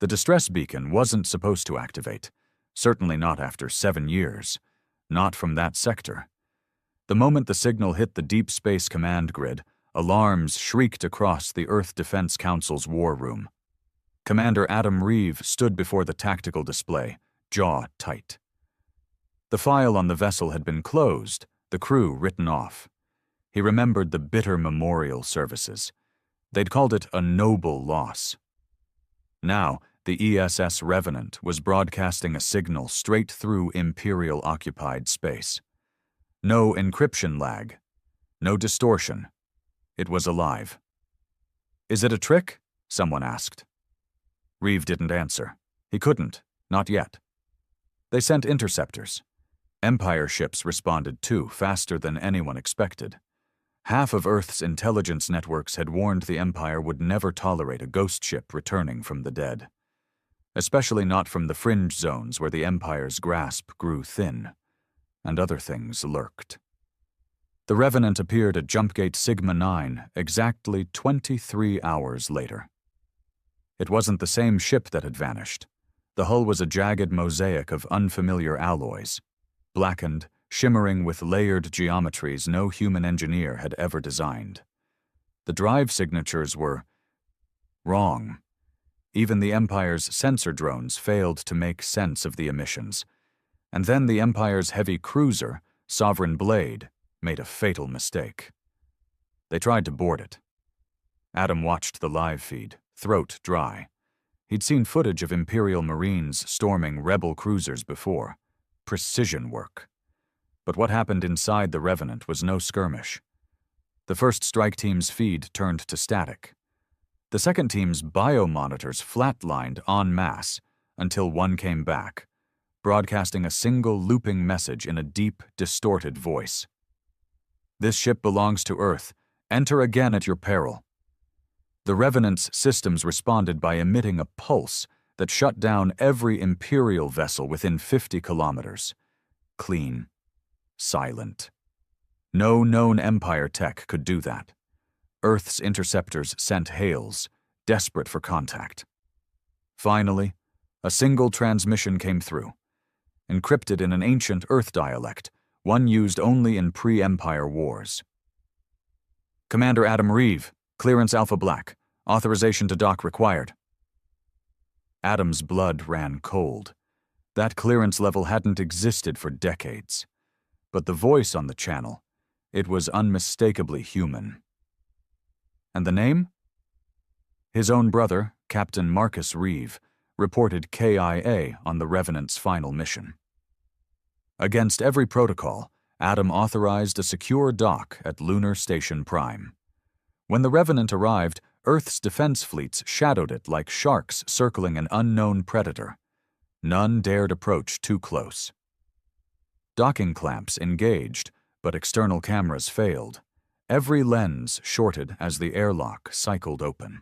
The distress beacon wasn't supposed to activate, certainly not after 7 years, not from that sector. The moment the signal hit the Deep Space Command grid, alarms shrieked across the Earth Defense Council's war room. Commander Adam Reeve stood before the tactical display, jaw tight. The file on the vessel had been closed, the crew written off. He remembered the bitter memorial services. They'd called it a noble loss. Now, the ESS Revenant was broadcasting a signal straight through Imperial-occupied space. No encryption lag. No distortion. It was alive. "Is it a trick?" someone asked. Reeve didn't answer. He couldn't, not yet. They sent interceptors. Empire ships responded too, faster than anyone expected. Half of Earth's intelligence networks had warned the Empire would never tolerate a ghost ship returning from the dead. Especially not from the fringe zones where the Empire's grasp grew thin, and other things lurked. The Revenant appeared at Jumpgate Sigma 9 exactly 23 hours later. It wasn't the same ship that had vanished. The hull was a jagged mosaic of unfamiliar alloys, blackened, shimmering with layered geometries no human engineer had ever designed. The drive signatures were wrong. Even the Empire's sensor drones failed to make sense of the emissions. And then the Empire's heavy cruiser, Sovereign Blade, made a fatal mistake. They tried to board it. Adam watched the live feed, throat dry. He'd seen footage of Imperial Marines storming rebel cruisers before. Precision work. But what happened inside the Revenant was no skirmish. The first strike team's feed turned to static. The second team's biomonitors flatlined en masse until one came back, broadcasting a single looping message in a deep, distorted voice. "This ship belongs to Earth. Enter again at your peril." The Revenant's systems responded by emitting a pulse that shut down every Imperial vessel within 50 kilometers. Clean. Silent. No known Empire tech could do that. Earth's interceptors sent hails, desperate for contact. Finally, a single transmission came through, encrypted in an ancient Earth dialect, one used only in pre-Empire wars. "Commander Adam Reeve, clearance Alpha Black, authorization to dock required." Adam's blood ran cold. That clearance level hadn't existed for decades. But the voice on the channel, it was unmistakably human. And the name? His own brother, Captain Marcus Reeve, reported KIA on the Revenant's final mission. Against every protocol, Adam authorized a secure dock at Lunar Station Prime. When the Revenant arrived, Earth's defense fleets shadowed it like sharks circling an unknown predator. None dared approach too close. Docking clamps engaged, but external cameras failed. Every lens shorted as the airlock cycled open.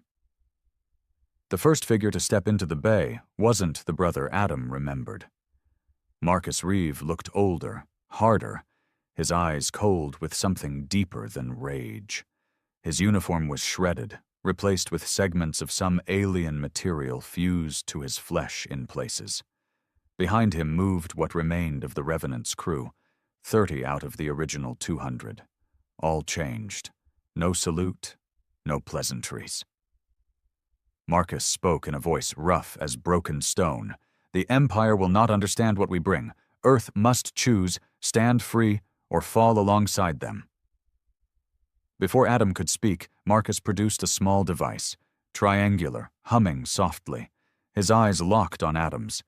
The first figure to step into the bay wasn't the brother Adam remembered. Marcus Reeve looked older, harder, his eyes cold with something deeper than rage. His uniform was shredded, replaced with segments of some alien material fused to his flesh in places. Behind him moved what remained of the Revenant's crew, 30 out of the original 200. All changed. No salute, no pleasantries. Marcus spoke in a voice rough as broken stone. "The Empire will not understand what we bring. Earth must choose, stand free, or fall alongside them." Before Adam could speak, Marcus produced a small device, triangular, humming softly. His eyes locked on Adam's.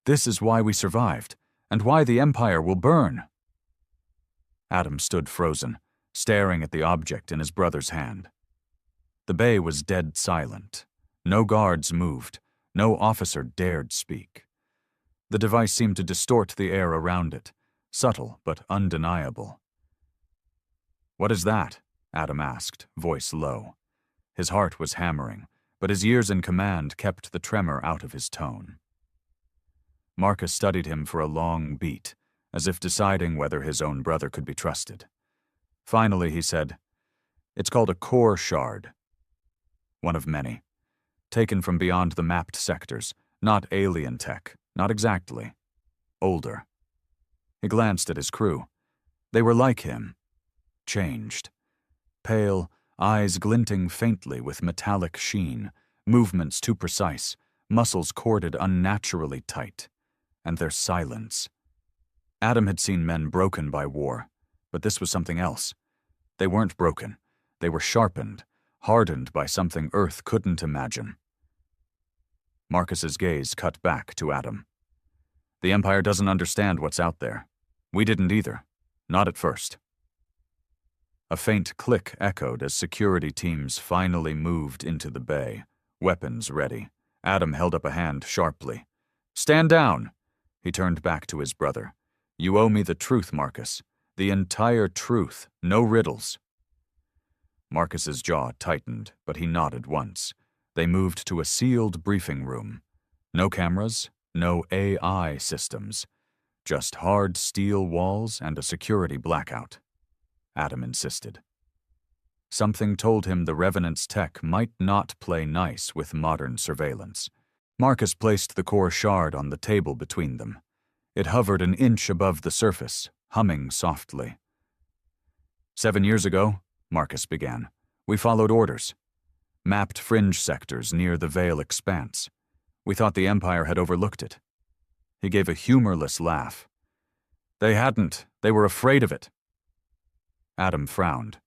"This is why we survived, and why the Empire will burn." Adam stood frozen, staring at the object in his brother's hand. The bay was dead silent. No guards moved. No officer dared speak. The device seemed to distort the air around it, subtle but undeniable. "What is that?" Adam asked, voice low. His heart was hammering, but his years in command kept the tremor out of his tone. Marcus studied him for a long beat, as if deciding whether his own brother could be trusted. Finally he said, "It's called a core shard." One of many. taken from beyond the mapped sectors, not alien tech, not exactly. Older. He glanced at his crew. They were like him. Changed. Pale, eyes glinting faintly with metallic sheen, movements too precise, muscles corded unnaturally tight, and their silence. Adam had seen men broken by war, but this was something else. They weren't broken. They were sharpened, hardened by something Earth couldn't imagine. Marcus's gaze cut back to Adam. The Empire doesn't understand what's out there. We didn't either. Not at first. A faint click echoed as security teams finally moved into the bay, weapons ready. Adam held up a hand sharply. "Stand down!" He turned back to his brother. "You owe me the truth, Marcus. The entire truth, no riddles." Marcus's jaw tightened, but he nodded once. They moved to a sealed briefing room. No cameras, no AI systems. Just hard steel walls and a security blackout. Adam insisted. Something told him the Revenant's tech might not play nice with modern surveillance. Marcus placed the core shard on the table between them. It hovered an inch above the surface, humming softly. 7 years ago, Marcus began, we followed orders. Mapped fringe sectors near the Veil Expanse. We thought the Empire had overlooked it. He gave a humorless laugh. They hadn't. They were afraid of it. Adam frowned.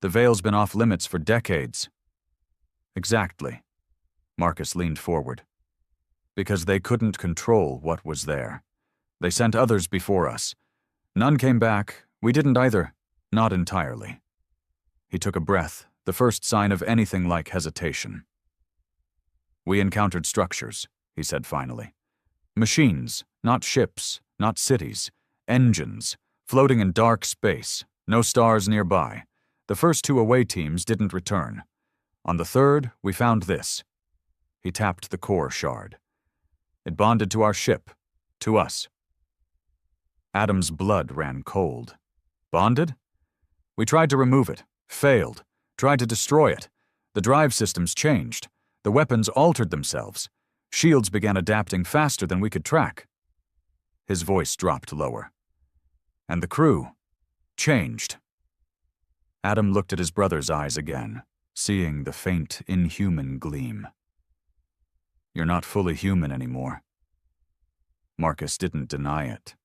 The Veil's been off limits for decades. Exactly. Marcus leaned forward. Because they couldn't control what was there. They sent others before us. None came back. We didn't either. Not entirely. He took a breath, the first sign of anything like hesitation. We encountered structures, he said finally. Machines, not ships, not cities. Engines, floating in dark space, no stars nearby. The first 2 away teams didn't return. On the third, we found this. He tapped the core shard. It bonded to our ship, to us. Adam's blood ran cold. Bonded? We tried to remove it, failed, tried to destroy it. The drive systems changed. The weapons altered themselves. Shields began adapting faster than we could track. His voice dropped lower. And the crew changed. Adam looked at his brother's eyes again, seeing the faint, inhuman gleam. You're not fully human anymore. Marcus didn't deny it.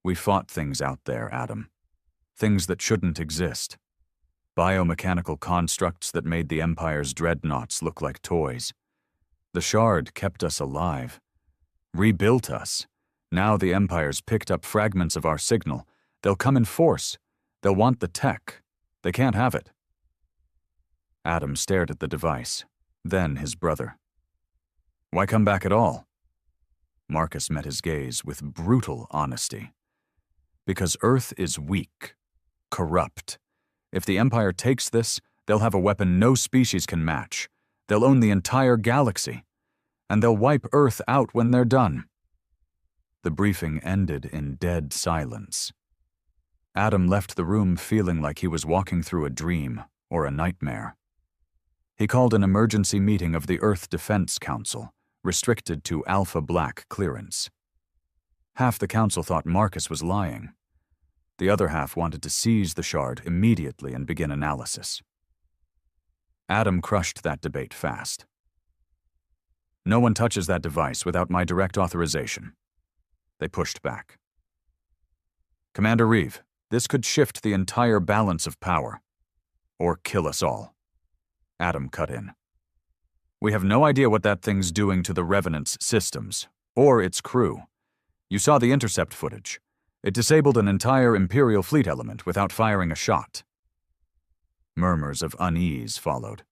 We fought things out there, Adam. Things that shouldn't exist. Biomechanical constructs that made the Empire's dreadnoughts look like toys. The shard kept us alive. Rebuilt us. Now the Empire's picked up fragments of our signal. They'll come in force. They'll want the tech. They can't have it. Adam stared at the device, then his brother. Why come back at all? Marcus met his gaze with brutal honesty. Because Earth is weak, corrupt. If the Empire takes this, they'll have a weapon no species can match. They'll own the entire galaxy. And they'll wipe Earth out when they're done. The briefing ended in dead silence. Adam left the room feeling like he was walking through a dream or a nightmare. He called an emergency meeting of the Earth Defense Council, restricted to Alpha Black clearance. Half the council thought Marcus was lying. The other half wanted to seize the shard immediately and begin analysis. Adam crushed that debate fast. No one touches that device without my direct authorization. They pushed back. Commander Reeve, this could shift the entire balance of power. Or kill us all. Adam cut in. We have no idea what that thing's doing to the Revenant's systems, or its crew. You saw the intercept footage. It disabled an entire Imperial fleet element without firing a shot. Murmurs of unease followed.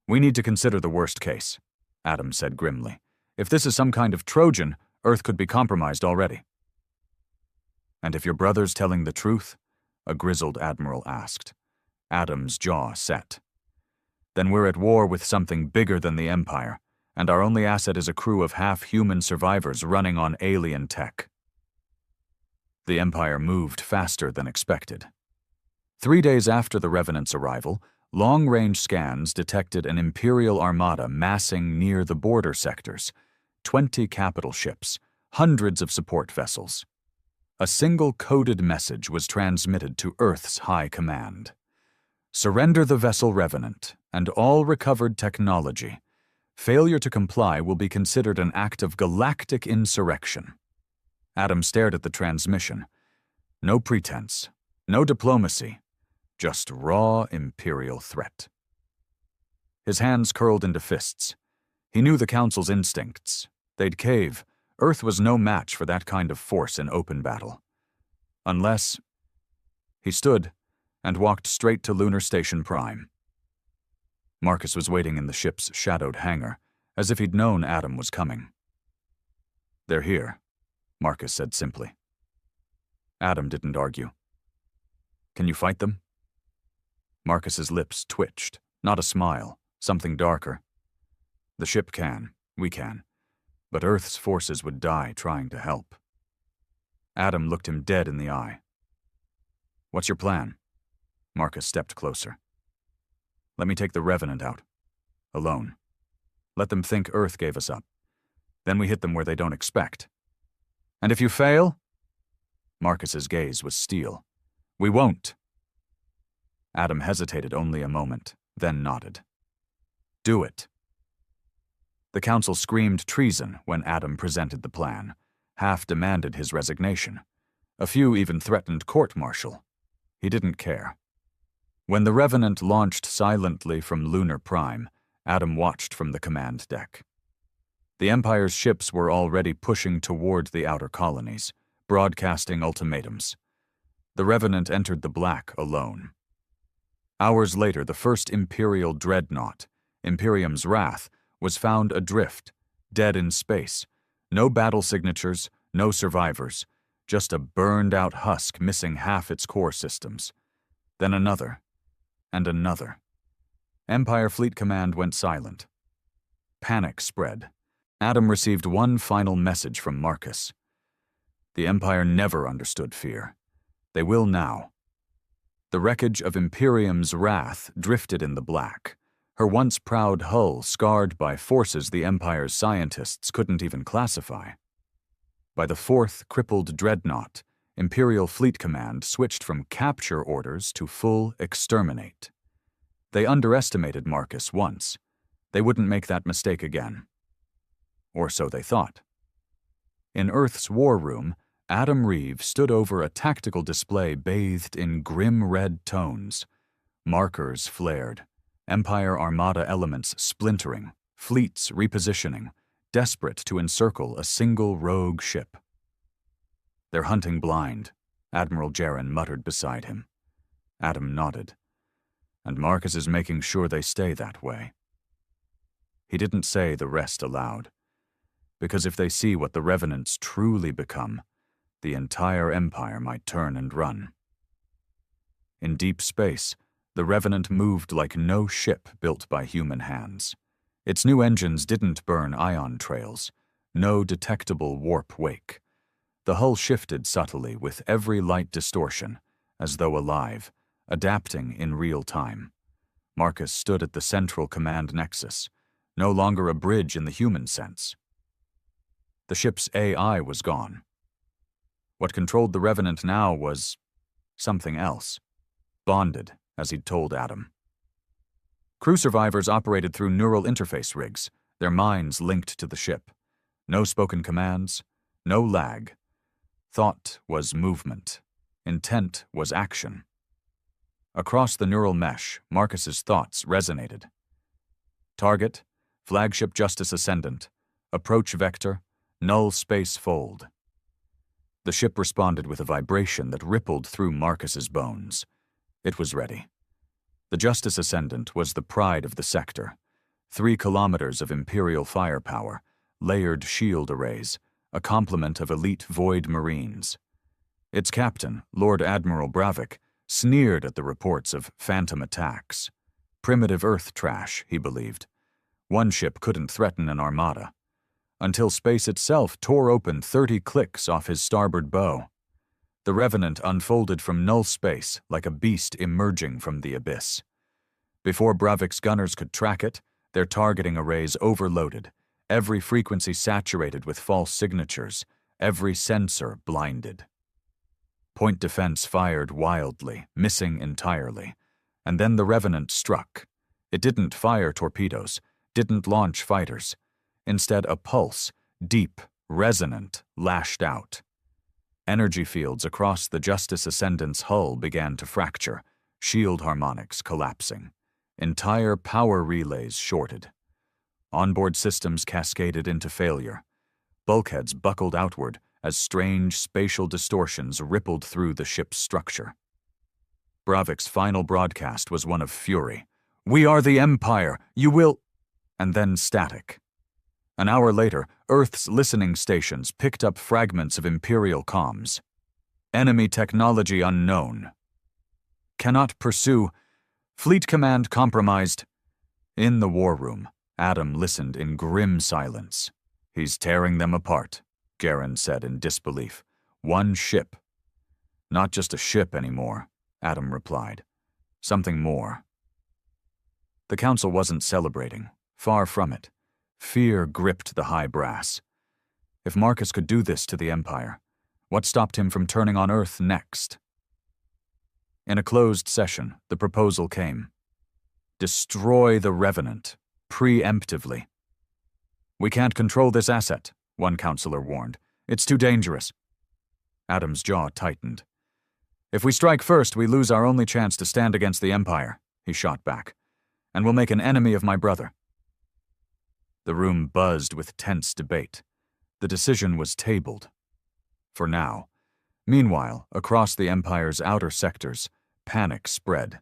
We need to consider the worst case, Adam said grimly. If this is some kind of Trojan, Earth could be compromised already. And if your brother's telling the truth? A grizzled admiral asked. Adam's jaw set. Then we're at war with something bigger than the Empire, and our only asset is a crew of half-human survivors running on alien tech. The Empire moved faster than expected. 3 days after the Revenant's arrival, long-range scans detected an Imperial armada massing near the border sectors, 20 capital ships, hundreds of support vessels. A single coded message was transmitted to Earth's High Command. Surrender the vessel Revenant and all recovered technology. Failure to comply will be considered an act of galactic insurrection. Adam stared at the transmission. No pretense, no diplomacy, just raw Imperial threat. His hands curled into fists. He knew the Council's instincts. They'd cave. Earth was no match for that kind of force in open battle. Unless... He stood and walked straight to Lunar Station Prime. Marcus was waiting in the ship's shadowed hangar, as if he'd known Adam was coming. "They're here," Marcus said simply. Adam didn't argue. "Can you fight them?" Marcus's lips twitched, not a smile, something darker. "The ship can, we can, but Earth's forces would die trying to help." Adam looked him dead in the eye. "What's your plan?" Marcus stepped closer. "Let me take the Revenant out. Alone. Let them think Earth gave us up. Then we hit them where they don't expect. And if you fail?" Marcus's gaze was steel. "We won't." Adam hesitated only a moment, then nodded. "Do it." The Council screamed treason when Adam presented the plan, half demanded his resignation. A few even threatened court-martial. He didn't care. When the Revenant launched silently from Lunar Prime, Adam watched from the command deck. The Empire's ships were already pushing toward the outer colonies, broadcasting ultimatums. The Revenant entered the black alone. Hours later, the first Imperial dreadnought, Imperium's Wrath, was found adrift, dead in space. No battle signatures, no survivors, just a burned-out husk missing half its core systems. Then another, and another. Empire Fleet Command went silent. Panic spread. Adam received one final message from Marcus. The Empire never understood fear. They will now. The wreckage of Imperium's Wrath drifted in the black, her once proud hull scarred by forces the Empire's scientists couldn't even classify. By the fourth crippled dreadnought, Imperial Fleet Command switched from capture orders to full exterminate. They underestimated Marcus once. They wouldn't make that mistake again. Or so they thought. In Earth's war room, Adam Reeve stood over a tactical display bathed in grim red tones. Markers flared, Empire Armada elements splintering, fleets repositioning, desperate to encircle a single rogue ship. "They're hunting blind," Admiral Jaron muttered beside him. Adam nodded. "And Marcus is making sure they stay that way." He didn't say the rest aloud, because if they see what the Revenants truly become, the entire Empire might turn and run. In deep space, the Revenant moved like no ship built by human hands. Its new engines didn't burn ion trails, no detectable warp wake. The hull shifted subtly with every light distortion, as though alive, adapting in real time. Marcus stood at the central command nexus, no longer a bridge in the human sense. The ship's AI was gone. What controlled the Revenant now was something else, bonded, as he'd told Adam. Crew survivors operated through neural interface rigs, their minds linked to the ship. No spoken commands, no lag. Thought was movement. Intent was action. Across the neural mesh, Marcus's thoughts resonated. Target, flagship Justice Ascendant, approach vector, null space fold. The ship responded with a vibration that rippled through Marcus's bones. It was ready. The Justice Ascendant was the pride of the sector. 3 kilometers of Imperial firepower, layered shield arrays, a complement of elite Void Marines. Its captain, Lord Admiral Bravik, sneered at the reports of phantom attacks. Primitive Earth trash, he believed. One ship couldn't threaten an armada. Until space itself tore open 30 clicks off his starboard bow. The Revenant unfolded from null space like a beast emerging from the abyss. Before Bravik's gunners could track it, their targeting arrays overloaded, every frequency saturated with false signatures, every sensor blinded. Point defense fired wildly, missing entirely. And then the Revenant struck. It didn't fire torpedoes, didn't launch fighters. Instead, a pulse, deep, resonant, lashed out. Energy fields across the Justice Ascendant's hull began to fracture, shield harmonics collapsing. Entire power relays shorted. Onboard systems cascaded into failure. Bulkheads buckled outward as strange spatial distortions rippled through the ship's structure. Bravik's final broadcast was one of fury. "We are the Empire! You will—" And then static. An hour later, Earth's listening stations picked up fragments of Imperial comms. "Enemy technology unknown. Cannot pursue. Fleet command compromised." In the war room, Adam listened in grim silence. "He's tearing them apart," Garen said in disbelief. "One ship." "Not just a ship anymore," Adam replied. "Something more." The council wasn't celebrating. Far from it. Fear gripped the high brass. If Marcus could do this to the Empire, what stopped him from turning on Earth next? In a closed session, the proposal came. Destroy the Revenant, preemptively. "We can't control this asset," one counselor warned. "It's too dangerous." Adam's jaw tightened. "If we strike first, we lose our only chance to stand against the Empire," he shot back. "And we'll make an enemy of my brother." The room buzzed with tense debate. The decision was tabled. For now. Meanwhile, across the Empire's outer sectors, panic spread.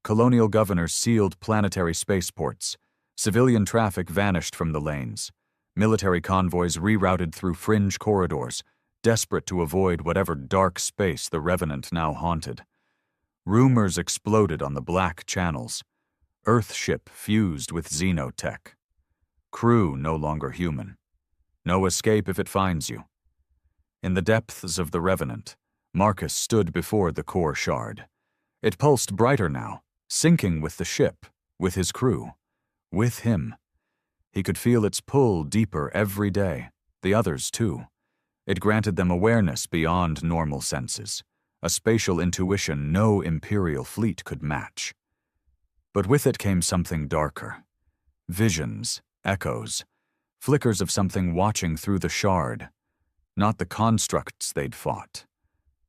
Colonial governors sealed planetary spaceports. Civilian traffic vanished from the lanes. Military convoys rerouted through fringe corridors, desperate to avoid whatever dark space the Revenant now haunted. Rumors exploded on the black channels. Earthship fused with xenotech. Crew no longer human. No escape if it finds you. In the depths of the Revenant, Marcus stood before the core shard. It pulsed brighter now, syncing with the ship, with his crew, with him. He could feel its pull deeper every day, the others too. It granted them awareness beyond normal senses, a spatial intuition no Imperial fleet could match. But with it came something darker. Visions, echoes, flickers of something watching through the shard. Not the constructs they'd fought.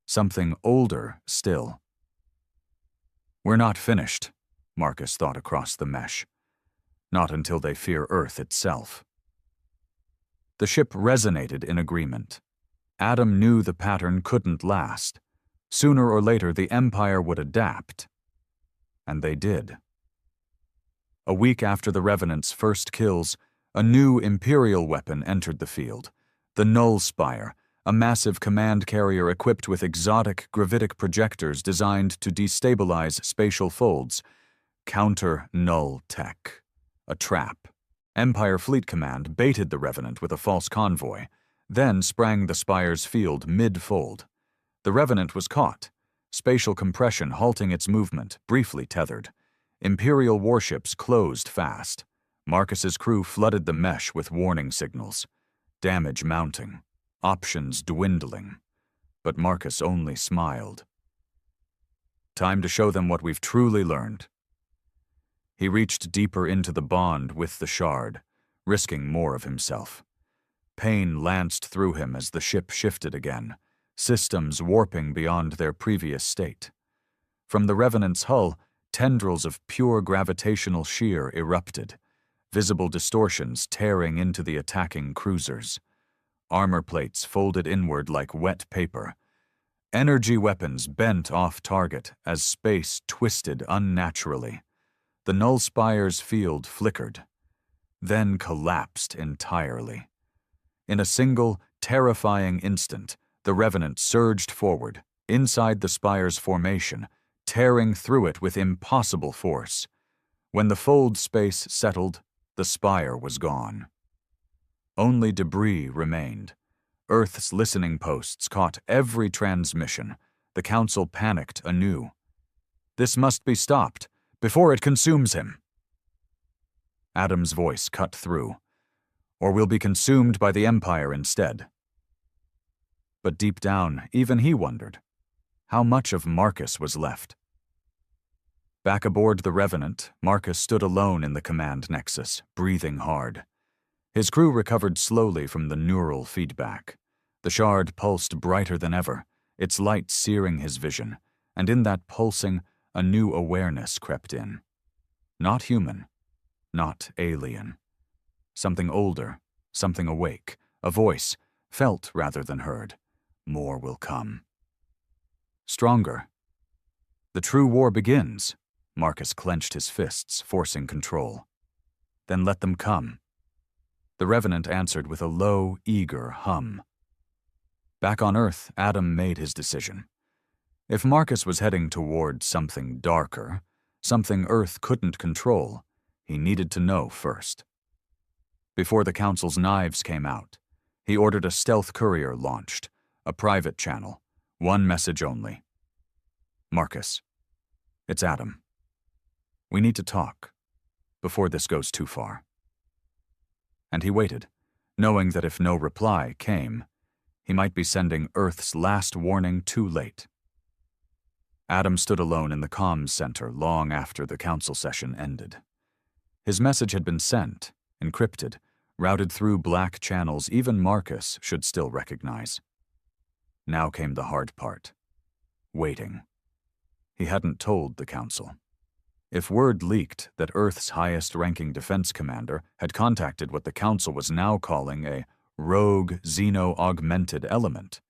Something older still. "We're not finished," Marcus thought across the mesh. "Not until they fear Earth itself." The ship resonated in agreement. Adam knew the pattern couldn't last. Sooner or later, the Empire would adapt. And they did. A week after the Revenant's first kills, a new Imperial weapon entered the field. The Null Spire, a massive command carrier equipped with exotic gravitic projectors designed to destabilize spatial folds. Counter-null tech. A trap. Empire Fleet Command baited the Revenant with a false convoy, then sprang the Spire's field mid-fold. The Revenant was caught, spatial compression halting its movement, briefly tethered. Imperial warships closed fast. Marcus's crew flooded the mesh with warning signals. Damage mounting. Options dwindling. But Marcus only smiled. "Time to show them what we've truly learned." He reached deeper into the bond with the shard, risking more of himself. Pain lanced through him as the ship shifted again, systems warping beyond their previous state. From the Revenant's hull, tendrils of pure gravitational shear erupted, visible distortions tearing into the attacking cruisers. Armor plates folded inward like wet paper. Energy weapons bent off target as space twisted unnaturally. The Null Spire's field flickered, then collapsed entirely. In a single, terrifying instant, the Revenant surged forward, inside the Spire's formation, tearing through it with impossible force. When the fold space settled, the Spire was gone. Only debris remained. Earth's listening posts caught every transmission. The Council panicked anew. "This must be stopped. before it consumes him." Adam's voice cut through. "Or we'll be consumed by the Empire instead." But deep down, even he wondered, how much of Marcus was left? Back aboard the Revenant, Marcus stood alone in the command nexus, breathing hard. His crew recovered slowly from the neural feedback. The shard pulsed brighter than ever, its light searing his vision, and in that pulsing, a new awareness crept in. Not human, not alien. Something older, something awake, a voice, felt rather than heard. More will come. Stronger. "The true war begins." Marcus clenched his fists, forcing control. "Then let them come." The Revenant answered with a low, eager hum. Back on Earth, Adam made his decision. If Marcus was heading toward something darker, something Earth couldn't control, he needed to know first. Before the Council's knives came out, he ordered a stealth courier launched, a private channel, one message only. "Marcus, it's Adam. We need to talk, before this goes too far." And he waited, knowing that if no reply came, he might be sending Earth's last warning too late. Adam stood alone in the comms center long after the council session ended. His message had been sent, encrypted, routed through black channels even Marcus should still recognize. Now came the hard part. Waiting. He hadn't told the council. If word leaked that Earth's highest-ranking defense commander had contacted what the council was now calling a rogue xeno-augmented element,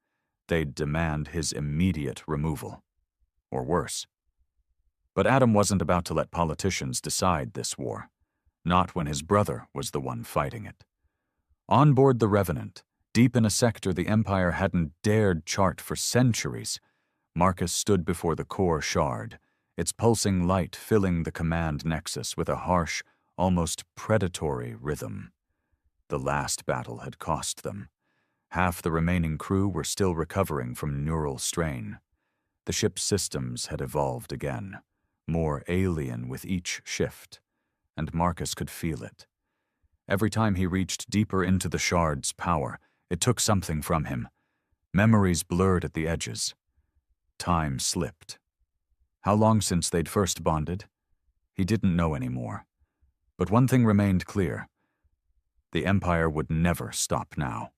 they'd demand his immediate removal. Or worse. But Adam wasn't about to let politicians decide this war, not when his brother was the one fighting it. On board the Revenant, deep in a sector the Empire hadn't dared chart for centuries, Marcus stood before the core shard, its pulsing light filling the command nexus with a harsh, almost predatory rhythm. The last battle had cost them. Half the remaining crew were still recovering from neural strain. The ship's systems had evolved again, more alien with each shift, and Marcus could feel it. Every time he reached deeper into the shard's power, it took something from him. Memories blurred at the edges. Time slipped. How long since they'd first bonded? He didn't know anymore. But one thing remained clear. The Empire would never stop now.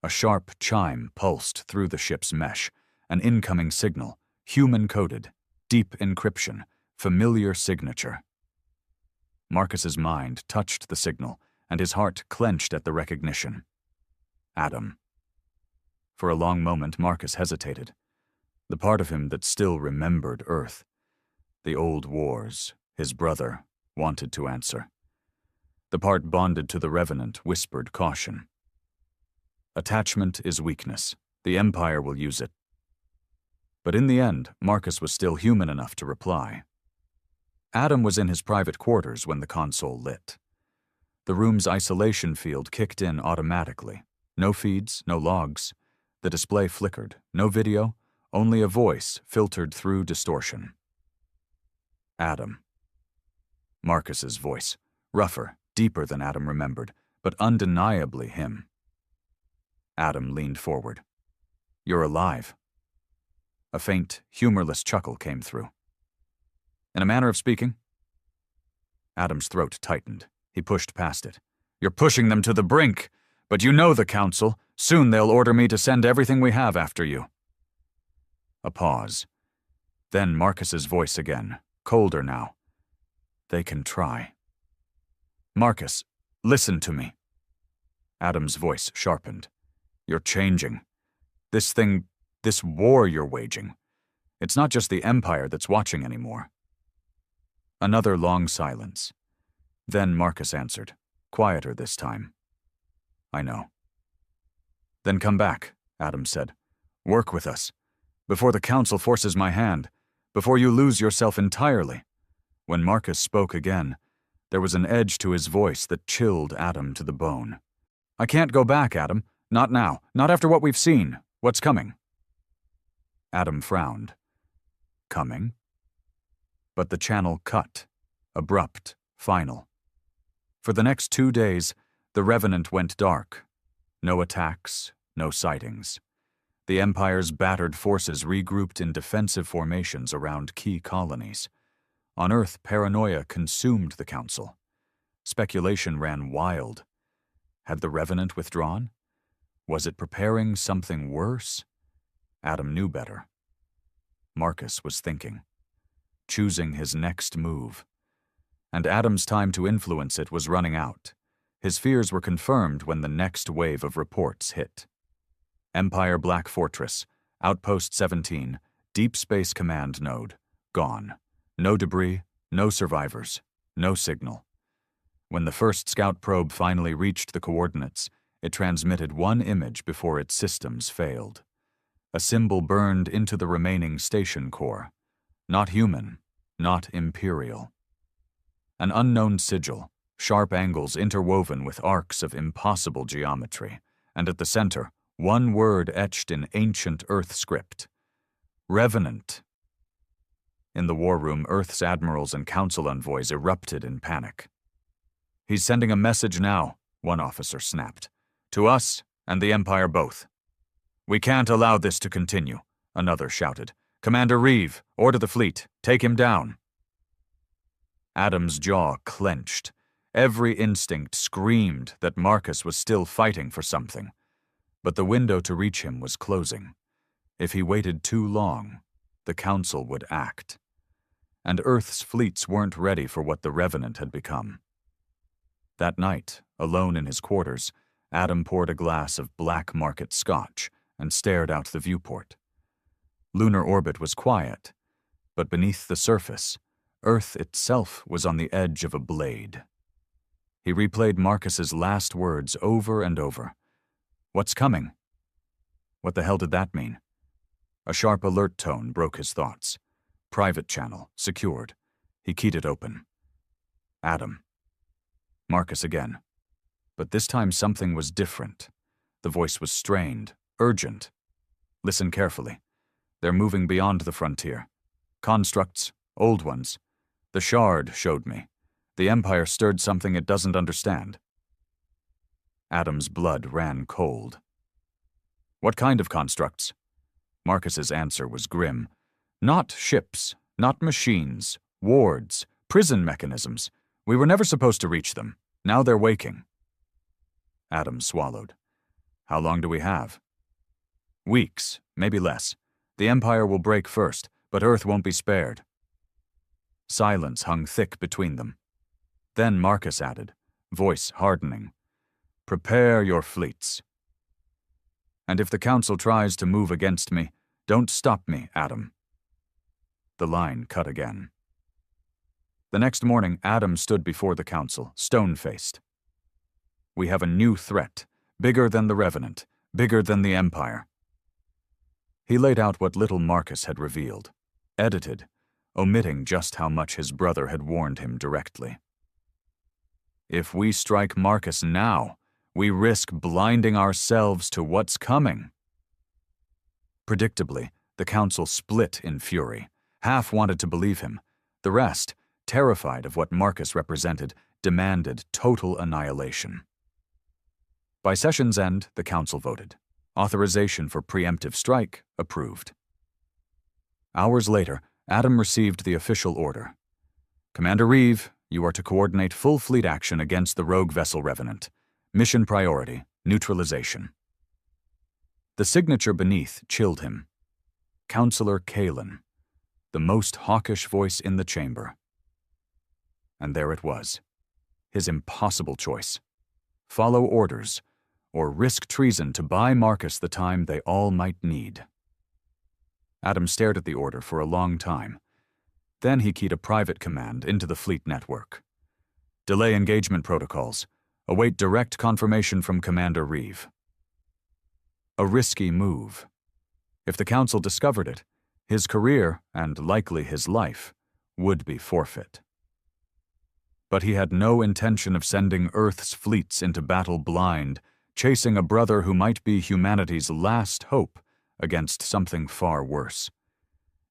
A sharp chime pulsed through the ship's mesh, an incoming signal, human-coded, deep encryption, familiar signature. Marcus's mind touched the signal, and his heart clenched at the recognition. Adam. For a long moment, Marcus hesitated. The part of him that still remembered Earth. The old wars, his brother, wanted to answer. The part bonded to the Revenant whispered caution. Attachment is weakness. The Empire will use it. But in the end, Marcus was still human enough to reply. Adam was in his private quarters when the console lit. The room's isolation field kicked in automatically. No feeds, no logs. The display flickered. No video, only a voice filtered through distortion. Adam. Marcus's voice, rougher, deeper than Adam remembered, but undeniably him. Adam leaned forward. "You're alive." A faint, humorless chuckle came through. "In a manner of speaking?" Adam's throat tightened. He pushed past it. "You're pushing them to the brink, but you know the Council. Soon they'll order me to send everything we have after you." A pause. Then Marcus's voice again, colder now. "They can try." "Marcus, listen to me." Adam's voice sharpened. "You're changing. This war you're waging. It's not just the Empire that's watching anymore." Another long silence. Then Marcus answered, quieter this time. "I know." "Then come back," Adam said. "Work with us. Before the Council forces my hand. Before you lose yourself entirely." When Marcus spoke again, there was an edge to his voice that chilled Adam to the bone. "I can't go back, Adam. Not now. Not after what we've seen. What's coming?" Adam frowned. "Coming?" But the channel cut, abrupt, final. For the next 2 days, the Revenant went dark. No attacks, no sightings. The Empire's battered forces regrouped in defensive formations around key colonies. On Earth, paranoia consumed the Council. Speculation ran wild. Had the Revenant withdrawn? Was it preparing something worse? Adam knew better. Marcus was thinking, choosing his next move. And Adam's time to influence it was running out. His fears were confirmed when the next wave of reports hit. Empire Black Fortress, Outpost 17, Deep Space Command Node, gone. No debris, no survivors, no signal. When the first scout probe finally reached the coordinates, it transmitted one image before its systems failed. A symbol burned into the remaining station core. Not human, not imperial. An unknown sigil, sharp angles interwoven with arcs of impossible geometry, and at the center, one word etched in ancient Earth script. Revenant. In the war room, Earth's admirals and council envoys erupted in panic. "He's sending a message now," one officer snapped. "To us and the Empire both." "We can't allow this to continue," another shouted. "Commander Reeve, order the fleet. Take him down." Adam's jaw clenched. Every instinct screamed that Marcus was still fighting for something. But the window to reach him was closing. If he waited too long, the Council would act. And Earth's fleets weren't ready for what the Revenant had become. That night, alone in his quarters, Adam poured a glass of black market scotch and stared out the viewport. Lunar orbit was quiet, but beneath the surface, Earth itself was on the edge of a blade. He replayed Marcus's last words over and over. "What's coming?" What the hell did that mean? A sharp alert tone broke his thoughts. Private channel, secured. He keyed it open. Adam. Marcus again. But this time something was different. The voice was strained, urgent. "Listen carefully. They're moving beyond the frontier. Constructs, old ones. The Shard showed me. The Empire stirred something it doesn't understand." Adam's blood ran cold. "What kind of constructs?" Marcus's answer was grim. "Not ships, not machines, wards, prison mechanisms. We were never supposed to reach them. Now they're waking." Adam swallowed. "How long do we have?" "Weeks, maybe less. The Empire will break first, but Earth won't be spared." Silence hung thick between them. Then Marcus added, voice hardening, "Prepare your fleets. And if the Council tries to move against me, don't stop me, Adam." The line cut again. The next morning, Adam stood before the Council, stone-faced. "We have a new threat, bigger than the Revenant, bigger than the Empire." He laid out what little Marcus had revealed, edited, omitting just how much his brother had warned him directly. "If we strike Marcus now, we risk blinding ourselves to what's coming." Predictably, the Council split in fury. Half wanted to believe him. The rest, terrified of what Marcus represented, demanded total annihilation. By session's end, the Council voted. Authorization for preemptive strike approved. Hours later, Adam received the official order. "Commander Reeve, you are to coordinate full fleet action against the rogue vessel Revenant. Mission priority, neutralization." The signature beneath chilled him. Counselor Kalen, the most hawkish voice in the chamber. And there it was, his impossible choice. Follow orders, or risk treason to buy Marcus the time they all might need. Adam stared at the order for a long time. Then he keyed a private command into the fleet network. "Delay engagement protocols. Await direct confirmation from Commander Reeve." A risky move. If the Council discovered it, his career, and likely his life, would be forfeit. But he had no intention of sending Earth's fleets into battle blind, chasing a brother who might be humanity's last hope against something far worse.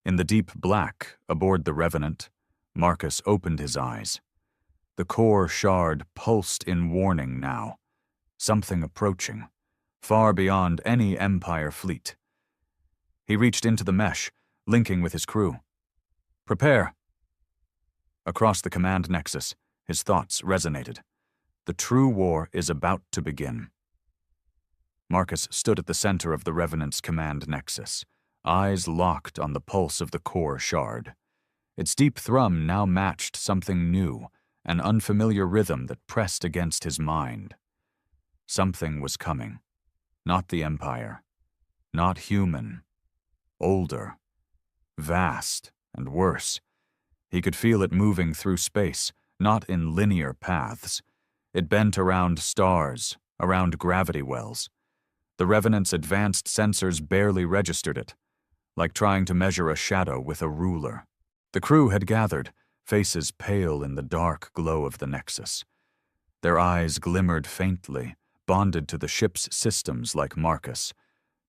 In the deep black, aboard the Revenant, Marcus opened his eyes. The core shard pulsed in warning now. Something approaching, far beyond any Empire fleet. He reached into the mesh, linking with his crew. Prepare. Across the command nexus, his thoughts resonated. The true war is about to begin. Marcus stood at the center of the Revenant's command nexus, eyes locked on the pulse of the core shard. Its deep thrum now matched something new, an unfamiliar rhythm that pressed against his mind. Something was coming. Not the Empire. Not human. Older. Vast, and worse. He could feel it moving through space, not in linear paths. It bent around stars, around gravity wells. The Revenant's advanced sensors barely registered it, like trying to measure a shadow with a ruler. The crew had gathered, faces pale in the dark glow of the Nexus. Their eyes glimmered faintly, bonded to the ship's systems like Marcus,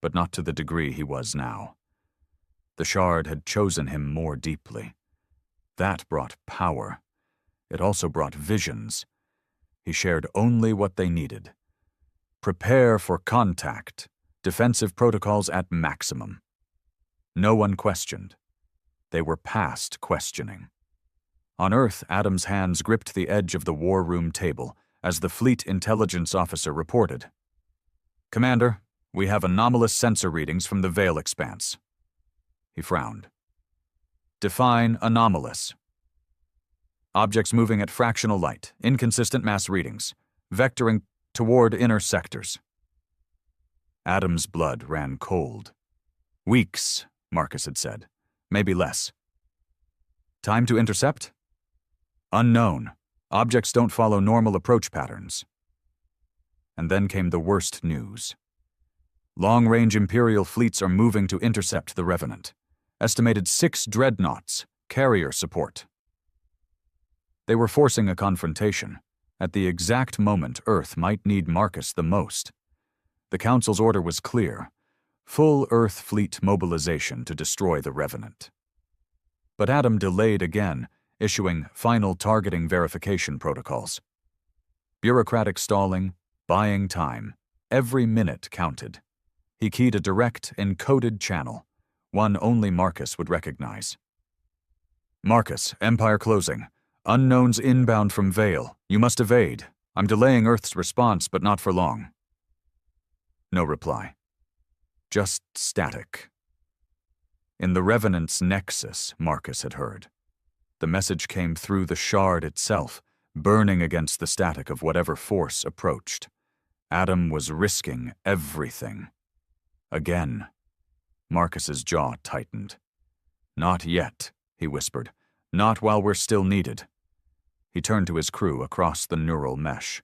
but not to the degree he was now. The shard had chosen him more deeply. That brought power. It also brought visions. He shared only what they needed. Prepare for contact. Defensive protocols at maximum. No one questioned. They were past questioning. On Earth, Adam's hands gripped the edge of the war room table as the fleet intelligence officer reported. Commander, we have anomalous sensor readings from the Veil Expanse. He frowned. Define anomalous. Objects moving at fractional light, inconsistent mass readings, vectoring toward inner sectors. Adam's blood ran cold. Weeks, Marcus had said. Maybe less. Time to intercept? Unknown. Objects don't follow normal approach patterns. And then came the worst news. Long-range Imperial fleets are moving to intercept the Revenant. Estimated 6 dreadnoughts, carrier support. They were forcing a confrontation, at the exact moment Earth might need Marcus the most. The Council's order was clear. Full Earth fleet mobilization to destroy the Revenant. But Adam delayed again, issuing final targeting verification protocols. Bureaucratic stalling, buying time, every minute counted. He keyed a direct, encoded channel, one only Marcus would recognize. Marcus, Empire closing. Unknowns inbound from Veil. You must evade. I'm delaying Earth's response, but not for long. No reply. Just static. In the Revenant's nexus, Marcus had heard. The message came through the shard itself, burning against the static of whatever force approached. Adam was risking everything. Again. Marcus's jaw tightened. Not yet, he whispered. Not while we're still needed. He turned to his crew across the neural mesh.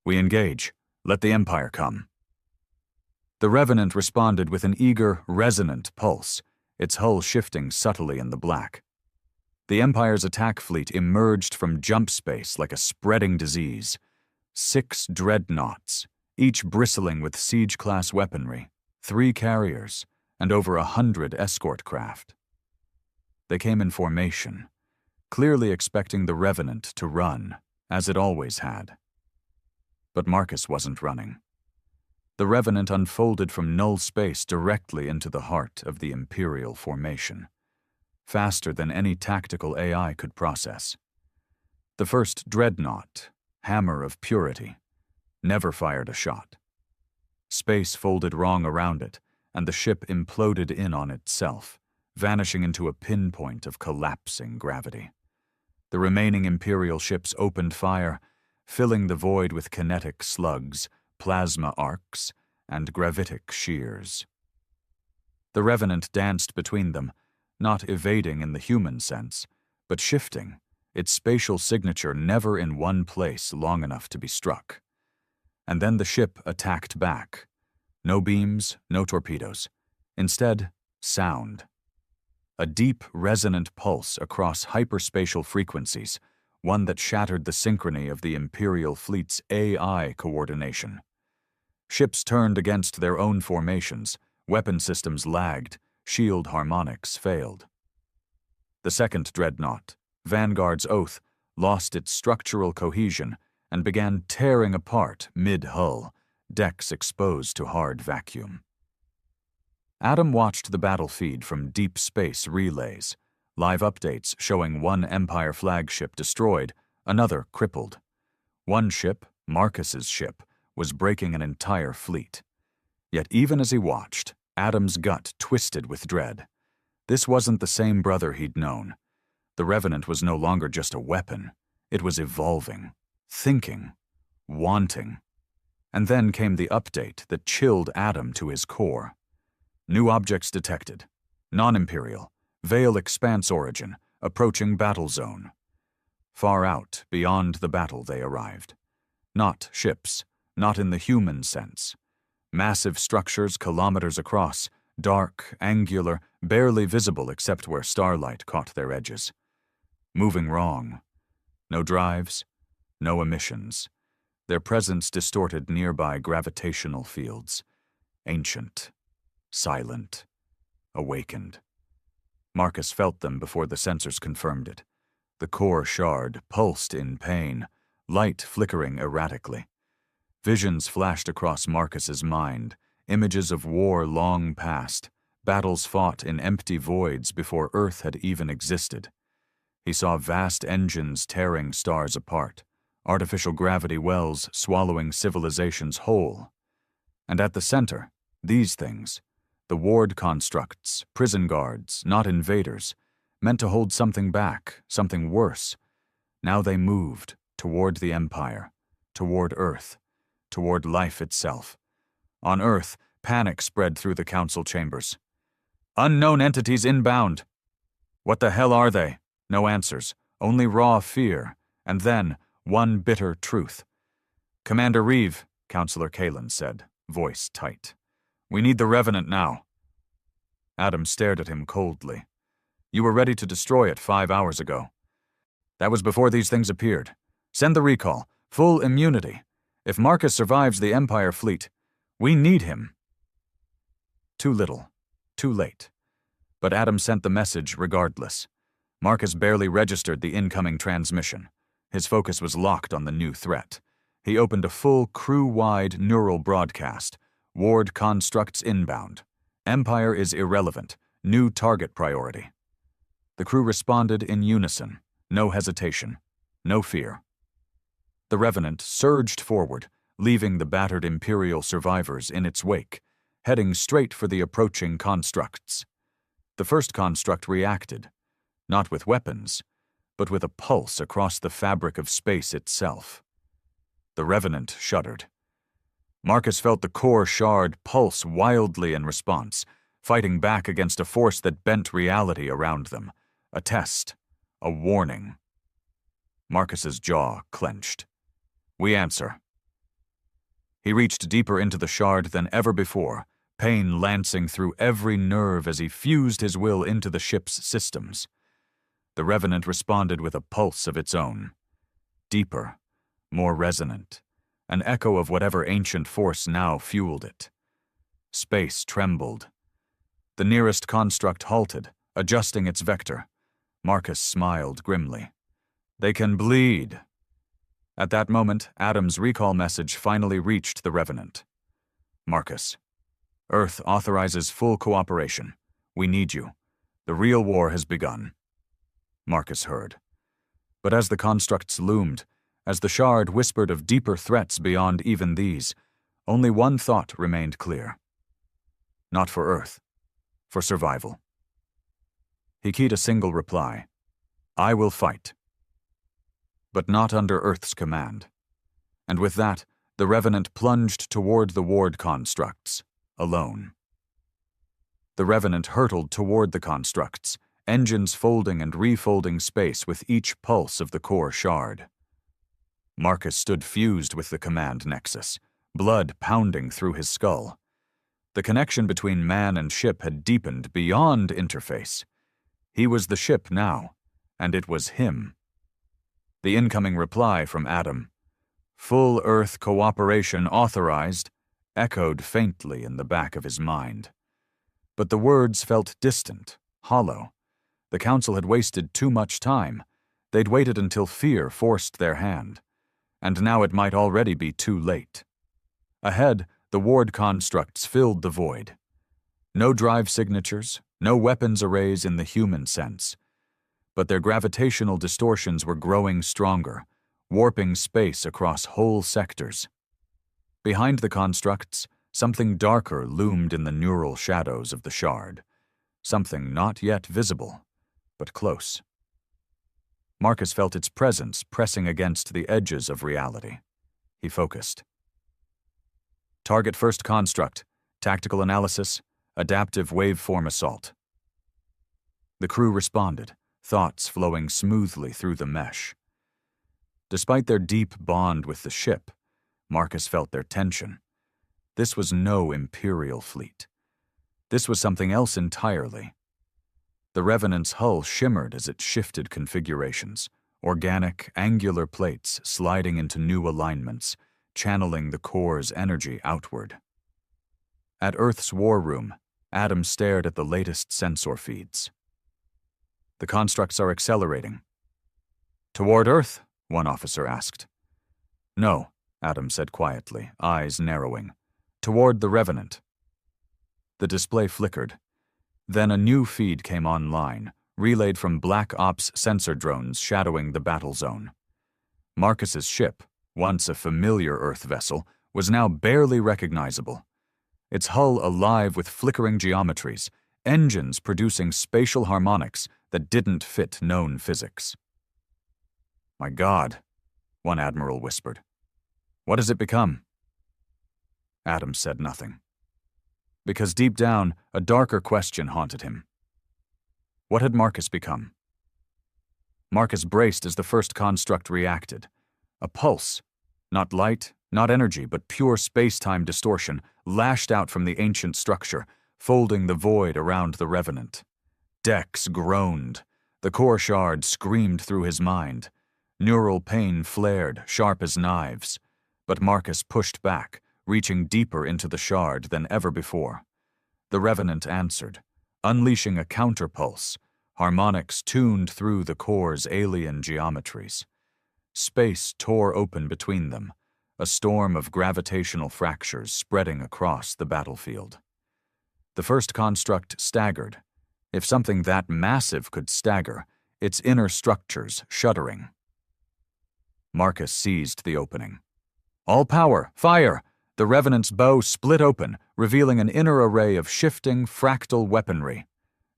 We engage. Let the Empire come. The Revenant responded with an eager, resonant pulse, its hull shifting subtly in the black. The Empire's attack fleet emerged from jump space like a spreading disease. 6 dreadnoughts, each bristling with siege-class weaponry, 3 carriers, and over 100 escort craft. They came in formation, clearly expecting the Revenant to run, as it always had. But Marcus wasn't running. The Revenant unfolded from null space directly into the heart of the Imperial formation, faster than any tactical AI could process. The first dreadnought, Hammer of Purity, never fired a shot. Space folded wrong around it, and the ship imploded in on itself, vanishing into a pinpoint of collapsing gravity. The remaining Imperial ships opened fire, filling the void with kinetic slugs, plasma arcs, and gravitic shears. The Revenant danced between them, not evading in the human sense, but shifting, its spatial signature never in one place long enough to be struck. And then the ship attacked back. No beams, no torpedoes. Instead, sound. A deep, resonant pulse across hyperspatial frequencies, one that shattered the synchrony of the Imperial fleet's AI coordination. Ships turned against their own formations, weapon systems lagged, shield harmonics failed. The second dreadnought, Vanguard's oath, lost its structural cohesion and began tearing apart mid-hull, decks exposed to hard vacuum. Adam watched the battle feed from deep space relays, live updates showing one Empire flagship destroyed, another crippled. One ship, Marcus's ship, was breaking an entire fleet. Yet even as he watched, Adam's gut twisted with dread. This wasn't the same brother he'd known. The Revenant was no longer just a weapon. It was evolving, thinking, wanting. And then came the update that chilled Adam to his core. New objects detected. Non-Imperial, Veil Expanse origin, approaching battle zone. Far out, beyond the battle they arrived. Not ships, not in the human sense. Massive structures kilometers across, dark, angular, barely visible except where starlight caught their edges. Moving wrong. No drives, no emissions. Their presence distorted nearby gravitational fields. Ancient, silent, awakened. Marcus felt them before the sensors confirmed it. The core shard pulsed in pain, light flickering erratically. Visions flashed across Marcus's mind, images of war long past, battles fought in empty voids before Earth had even existed. He saw vast engines tearing stars apart, artificial gravity wells swallowing civilizations whole. And at the center, these things, the ward constructs, prison guards, not invaders, meant to hold something back, something worse. Now they moved toward the Empire, toward Earth, toward life itself. On Earth, panic spread through the council chambers. Unknown entities inbound. What the hell are they? No answers, only raw fear, and then one bitter truth. Commander Reeve, Counselor Kalen said, voice tight. We need the Revenant now. Adam stared at him coldly. You were ready to destroy it 5 hours ago. That was before these things appeared. Send the recall. Full immunity. If Marcus survives the Empire fleet, we need him. Too little. Too late. But Adam sent the message regardless. Marcus barely registered the incoming transmission. His focus was locked on the new threat. He opened a full crew-wide neural broadcast. Ward constructs inbound. Empire is irrelevant. New target priority. The crew responded in unison. No hesitation. No fear. The Revenant surged forward, leaving the battered Imperial survivors in its wake, heading straight for the approaching constructs. The first construct reacted, not with weapons, but with a pulse across the fabric of space itself. The Revenant shuddered. Marcus felt the core shard pulse wildly in response, fighting back against a force that bent reality around them. A test. A warning. Marcus's jaw clenched. We answer. He reached deeper into the shard than ever before, pain lancing through every nerve as he fused his will into the ship's systems. The Revenant responded with a pulse of its own. Deeper, more resonant, an echo of whatever ancient force now fueled it. Space trembled. The nearest construct halted, adjusting its vector. Marcus smiled grimly. They can bleed. At that moment, Adam's recall message finally reached the Revenant. Marcus, Earth authorizes full cooperation. We need you. The real war has begun. Marcus heard. But as the constructs loomed, as the shard whispered of deeper threats beyond even these, only one thought remained clear. Not for Earth, for survival. He keyed a single reply. I will fight. But not under Earth's command. And with that, the Revenant plunged toward the ward constructs, alone. The Revenant hurtled toward the constructs, engines folding and refolding space with each pulse of the core shard. Marcus stood fused with the command nexus, blood pounding through his skull. The connection between man and ship had deepened beyond interface. He was the ship now, and it was him. The incoming reply from Adam, full Earth cooperation authorized, echoed faintly in the back of his mind. But the words felt distant, hollow. The Council had wasted too much time. They'd waited until fear forced their hand, and now it might already be too late. Ahead, the ward constructs filled the void. No drive signatures, no weapons arrays in the human sense, but their gravitational distortions were growing stronger, warping space across whole sectors. Behind the constructs, something darker loomed in the neural shadows of the shard, something not yet visible, but close. Marcus felt its presence pressing against the edges of reality. He focused. Target first construct, tactical analysis, adaptive waveform assault. The crew responded, thoughts flowing smoothly through the mesh. Despite their deep bond with the ship, Marcus felt their tension. This was no Imperial fleet. This was something else entirely. The Revenant's hull shimmered as it shifted configurations, organic, angular plates sliding into new alignments, channeling the core's energy outward. At Earth's war room, Adam stared at the latest sensor feeds. The constructs are accelerating. Toward Earth? One officer asked. No, Adam said quietly, eyes narrowing. Toward the Revenant. The display flickered. Then a new feed came online, relayed from Black Ops sensor drones shadowing the battle zone. Marcus's ship, once a familiar Earth vessel, was now barely recognizable. Its hull alive with flickering geometries, engines producing spatial harmonics that didn't fit known physics. My God, one admiral whispered. What has it become? Adam said nothing. Because deep down, a darker question haunted him. What had Marcus become? Marcus braced as the first construct reacted. A pulse, not light, not energy, but pure space-time distortion, lashed out from the ancient structure, folding the void around the Revenant. Dex groaned. The core shard screamed through his mind. Neural pain flared, sharp as knives. But Marcus pushed back, reaching deeper into the shard than ever before. The Revenant answered, unleashing a counterpulse, harmonics tuned through the core's alien geometries. Space tore open between them, a storm of gravitational fractures spreading across the battlefield. The first construct staggered. If something that massive could stagger, its inner structures shuddering. Marcus seized the opening. All power, fire! The Revenant's bow split open, revealing an inner array of shifting, fractal weaponry.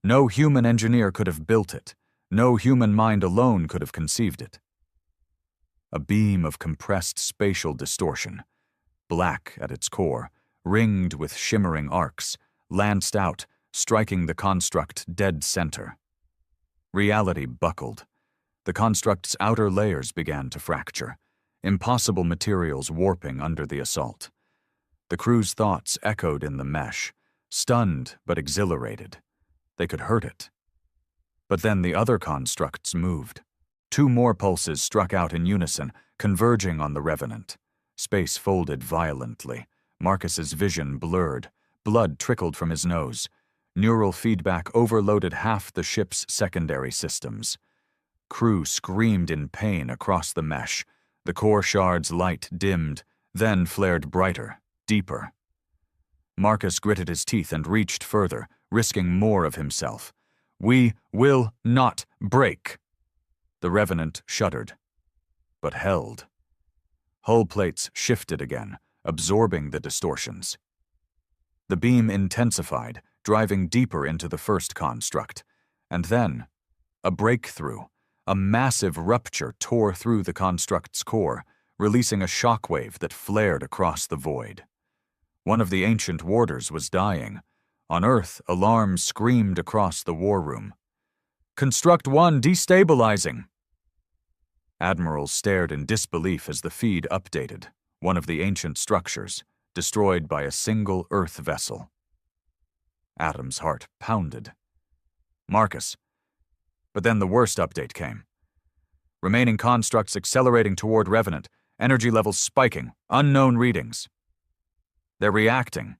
No human engineer could have built it. No human mind alone could have conceived it. A beam of compressed spatial distortion, black at its core, ringed with shimmering arcs, lanced out, striking the construct dead center. Reality buckled. The construct's outer layers began to fracture, impossible materials warping under the assault. The crew's thoughts echoed in the mesh, stunned but exhilarated. They could hurt it. But then the other constructs moved. Two more pulses struck out in unison, converging on the Revenant. Space folded violently. Marcus's vision blurred. Blood trickled from his nose. Neural feedback overloaded half the ship's secondary systems. Crew screamed in pain across the mesh. The core shard's light dimmed, then flared brighter, deeper. Marcus gritted his teeth and reached further, risking more of himself. We will not break. The Revenant shuddered, but held. Hull plates shifted again, absorbing the distortions. The beam intensified, driving deeper into the first construct. And then, a breakthrough. A massive rupture tore through the construct's core, releasing a shockwave that flared across the void. One of the ancient warders was dying. On Earth, alarms screamed across the war room. Construct 1 destabilizing! Admirals stared in disbelief as the feed updated, one of the ancient structures, destroyed by a single Earth vessel. Adam's heart pounded. Marcus. But then the worst update came. Remaining constructs accelerating toward Revenant, energy levels spiking, unknown readings. They're reacting.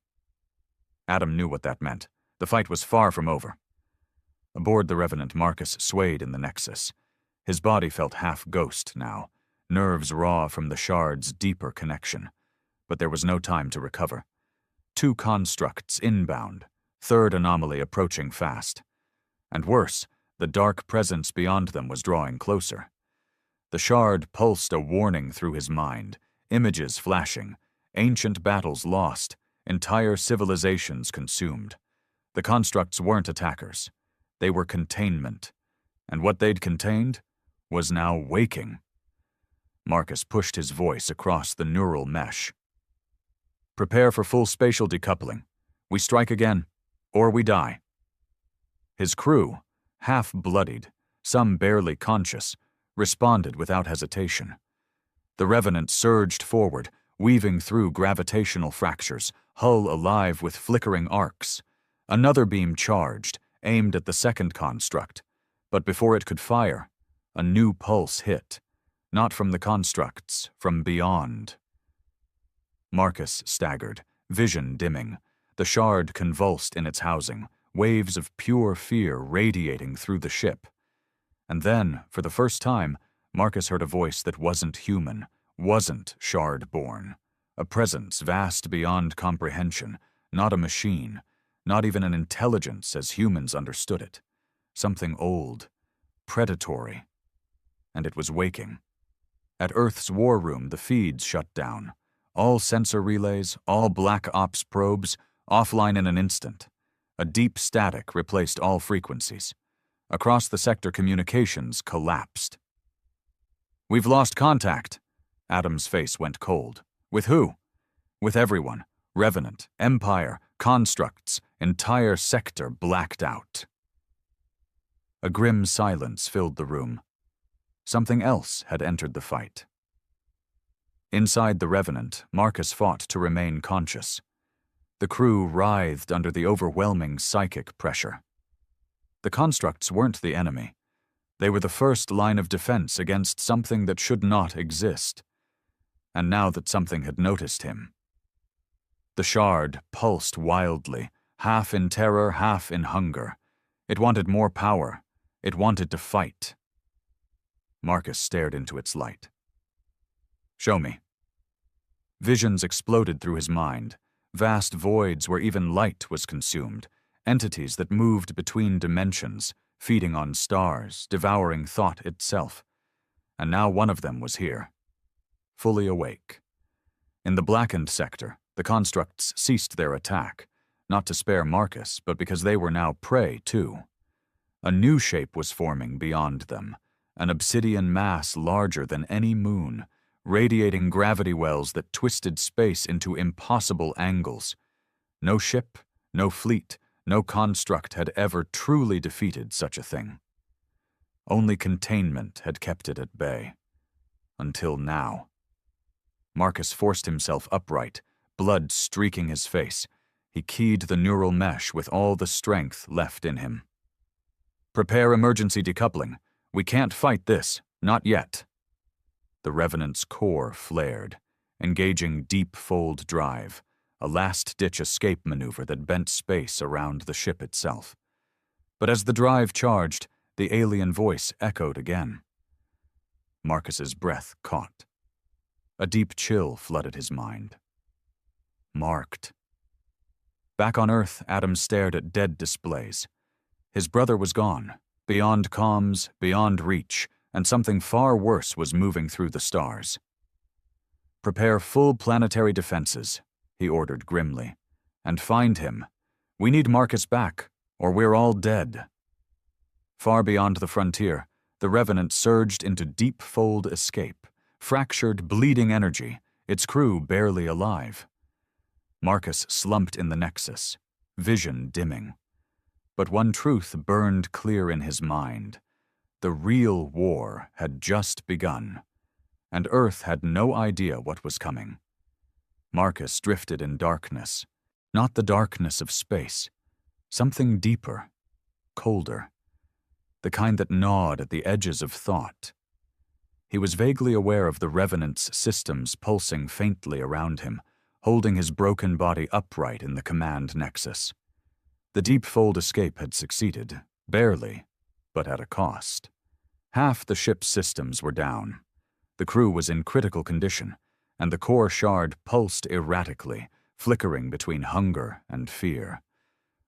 Adam knew what that meant. The fight was far from over. Aboard the Revenant, Marcus swayed in the Nexus. His body felt half ghost now, nerves raw from the shard's deeper connection. But there was no time to recover. 2 constructs inbound, 3rd anomaly approaching fast. And worse, the dark presence beyond them was drawing closer. The shard pulsed a warning through his mind, images flashing, ancient battles lost, entire civilizations consumed. The constructs weren't attackers. They were containment. And what they'd contained was now waking. Marcus pushed his voice across the neural mesh. Prepare for full spatial decoupling. We strike again, or we die. His crew, half bloodied, some barely conscious, responded without hesitation. The Revenant surged forward, weaving through gravitational fractures, hull alive with flickering arcs. Another beam charged, aimed at the second construct, but before it could fire, a new pulse hit, not from the constructs, from beyond. Marcus staggered, vision dimming. The shard convulsed in its housing, waves of pure fear radiating through the ship. And then, for the first time, Marcus heard a voice that wasn't human, wasn't shard-born. A presence vast beyond comprehension, not a machine, not even an intelligence as humans understood it. Something old, predatory. And it was waking. At Earth's war room, the feeds shut down. All sensor relays, all Black Ops probes, offline in an instant. A deep static replaced all frequencies. Across the sector, communications collapsed. "We've lost contact." Adam's face went cold. "With who?" "With everyone. Revenant, Empire, constructs, entire sector blacked out." A grim silence filled the room. Something else had entered the fight. Inside the Revenant, Marcus fought to remain conscious. The crew writhed under the overwhelming psychic pressure. The constructs weren't the enemy. They were the first line of defense against something that should not exist. And now that something had noticed him. The shard pulsed wildly, half in terror, half in hunger. It wanted more power. It wanted to fight. Marcus stared into its light. "Show me." Visions exploded through his mind, vast voids where even light was consumed, entities that moved between dimensions, feeding on stars, devouring thought itself. And now one of them was here, fully awake. In the blackened sector, the constructs ceased their attack, not to spare Marcus, but because they were now prey too. A new shape was forming beyond them, an obsidian mass larger than any moon, radiating gravity wells that twisted space into impossible angles. No ship, no fleet, no construct had ever truly defeated such a thing. Only containment had kept it at bay. Until now. Marcus forced himself upright, blood streaking his face. He keyed the neural mesh with all the strength left in him. "Prepare emergency decoupling. We can't fight this, not yet." The Revenant's core flared, engaging deep fold drive, a last-ditch escape maneuver that bent space around the ship itself. But as the drive charged, the alien voice echoed again. Marcus's breath caught. A deep chill flooded his mind. Marked. Back on Earth, Adam stared at dead displays. His brother was gone, beyond comms, beyond reach, and something far worse was moving through the stars. "Prepare full planetary defenses," he ordered grimly. "And find him. We need Marcus back, or we're all dead." Far beyond the frontier, the Revenant surged into deep fold escape, fractured, bleeding energy, its crew barely alive. Marcus slumped in the Nexus, vision dimming. But one truth burned clear in his mind. The real war had just begun, and Earth had no idea what was coming. Marcus drifted in darkness, not the darkness of space, something deeper, colder, the kind that gnawed at the edges of thought. He was vaguely aware of the Revenant's systems pulsing faintly around him, holding his broken body upright in the command nexus. The deep fold escape had succeeded, barely, but at a cost. Half the ship's systems were down. The crew was in critical condition, and the core shard pulsed erratically, flickering between hunger and fear.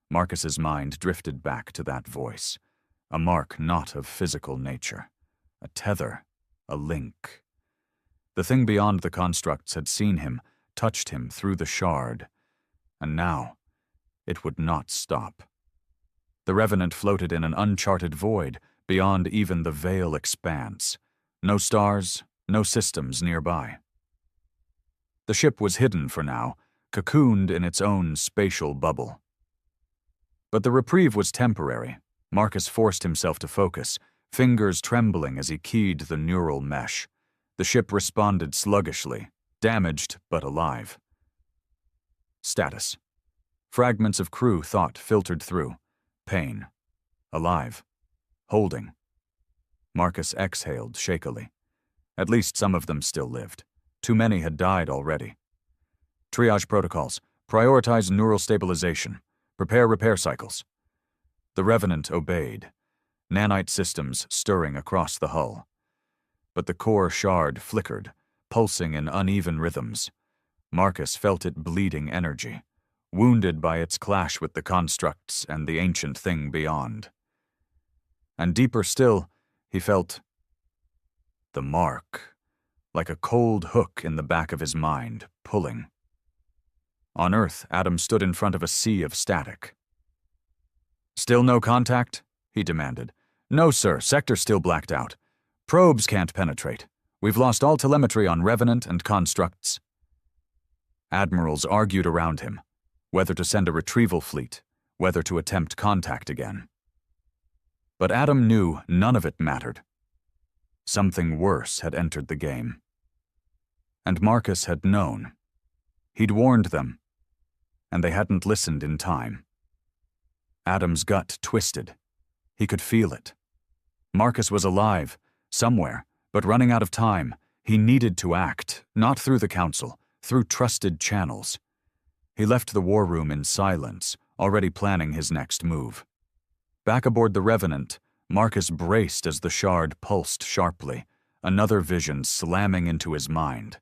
Marcus's mind drifted back to that voice, a mark not of physical nature, a tether, a link. The thing beyond the constructs had seen him, touched him through the shard, and now it would not stop. The Revenant floated in an uncharted void beyond even the Veil expanse. No stars, no systems nearby. The ship was hidden for now, cocooned in its own spatial bubble. But the reprieve was temporary. Marcus forced himself to focus, fingers trembling as he keyed the neural mesh. The ship responded sluggishly, damaged but alive. Status. Fragments of crew thought filtered through. Pain. Alive. Holding. Marcus exhaled shakily. At least some of them still lived. Too many had died already. Triage protocols. Prioritize neural stabilization. Prepare repair cycles. The Revenant obeyed, nanite systems stirring across the hull. But the core shard flickered, pulsing in uneven rhythms. Marcus felt it bleeding energy, wounded by its clash with the constructs and the ancient thing beyond. And deeper still, he felt the mark, like a cold hook in the back of his mind, pulling. On Earth, Adam stood in front of a sea of static. "Still no contact?" he demanded. "No, sir. Sector's still blacked out. Probes can't penetrate. We've lost all telemetry on Revenant and constructs." Admirals argued around him, whether to send a retrieval fleet, whether to attempt contact again. But Adam knew none of it mattered. Something worse had entered the game. And Marcus had known. He'd warned them, and they hadn't listened in time. Adam's gut twisted. He could feel it. Marcus was alive, somewhere, but running out of time. He needed to act, not through the council, through trusted channels. He left the war room in silence, already planning his next move. Back aboard the Revenant, Marcus braced as the shard pulsed sharply, another vision slamming into his mind.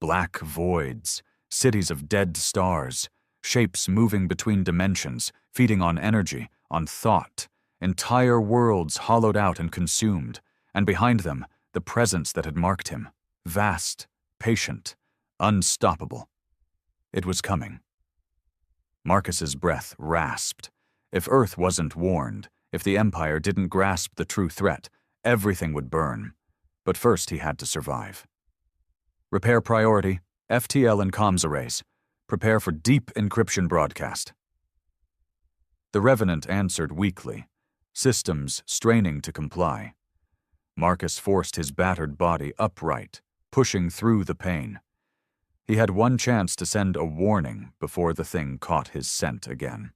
Black voids, cities of dead stars, shapes moving between dimensions, feeding on energy, on thought, entire worlds hollowed out and consumed, and behind them, the presence that had marked him, vast, patient, unstoppable. It was coming. Marcus's breath rasped. If Earth wasn't warned, if the Empire didn't grasp the true threat, everything would burn. But first he had to survive. Repair priority, FTL and comms arrays. Prepare for deep encryption broadcast. The Revenant answered weakly, systems straining to comply. Marcus forced his battered body upright, pushing through the pain. He had one chance to send a warning before the thing caught his scent again.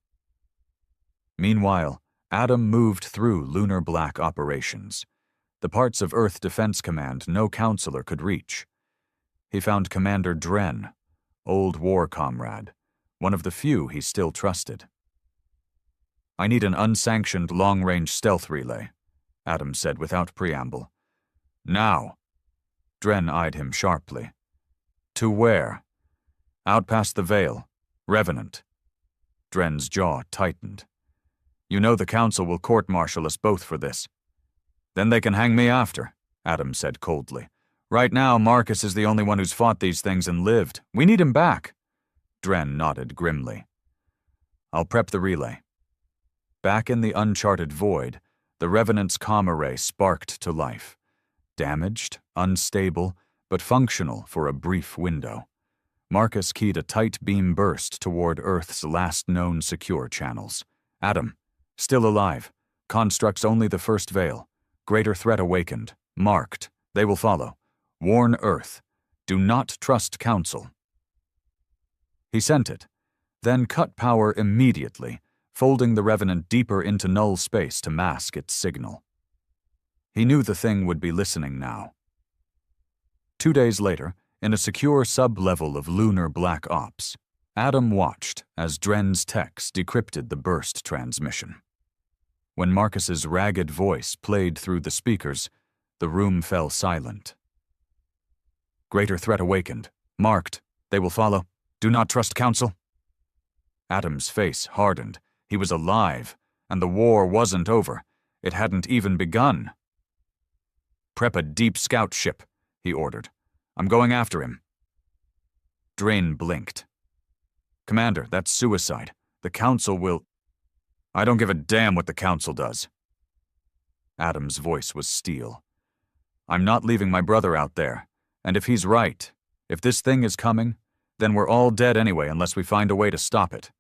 Meanwhile, Adam moved through lunar black operations, the parts of Earth Defense Command no counselor could reach. He found Commander Dren, old war comrade, one of the few he still trusted. "I need an unsanctioned long-range stealth relay," Adam said without preamble. "Now." Dren eyed him sharply. "To where?" "Out past the Veil. Revenant." Dren's jaw tightened. "You know the Council will court-martial us both for this." "Then they can hang me after," Adam said coldly. "Right now, Marcus is the only one who's fought these things and lived. We need him back." Dren nodded grimly. "I'll prep the relay." Back in the uncharted void, the Revenant's comm array sparked to life. Damaged, unstable, but functional for a brief window. Marcus keyed a tight beam burst toward Earth's last known secure channels. Adam, still alive. Constructs only the first veil. Greater threat awakened. Marked. They will follow. Warn Earth. Do not trust Council. He sent it, then cut power immediately, folding the Revenant deeper into null space to mask its signal. He knew the thing would be listening now. 2 days later, in a secure sub-level of lunar black ops, Adam watched as Dren's techs decrypted the burst transmission. When Marcus's ragged voice played through the speakers, the room fell silent. Greater threat awakened. Marked. They will follow. Do not trust council. Adam's face hardened. He was alive, and the war wasn't over. It hadn't even begun. Prep a deep scout ship, he ordered. I'm going after him. Drain blinked. Commander, that's suicide. The council will... I don't give a damn what the council does. Adam's voice was steel. I'm not leaving my brother out there. And if he's right, if this thing is coming, then we're all dead anyway unless we find a way to stop it.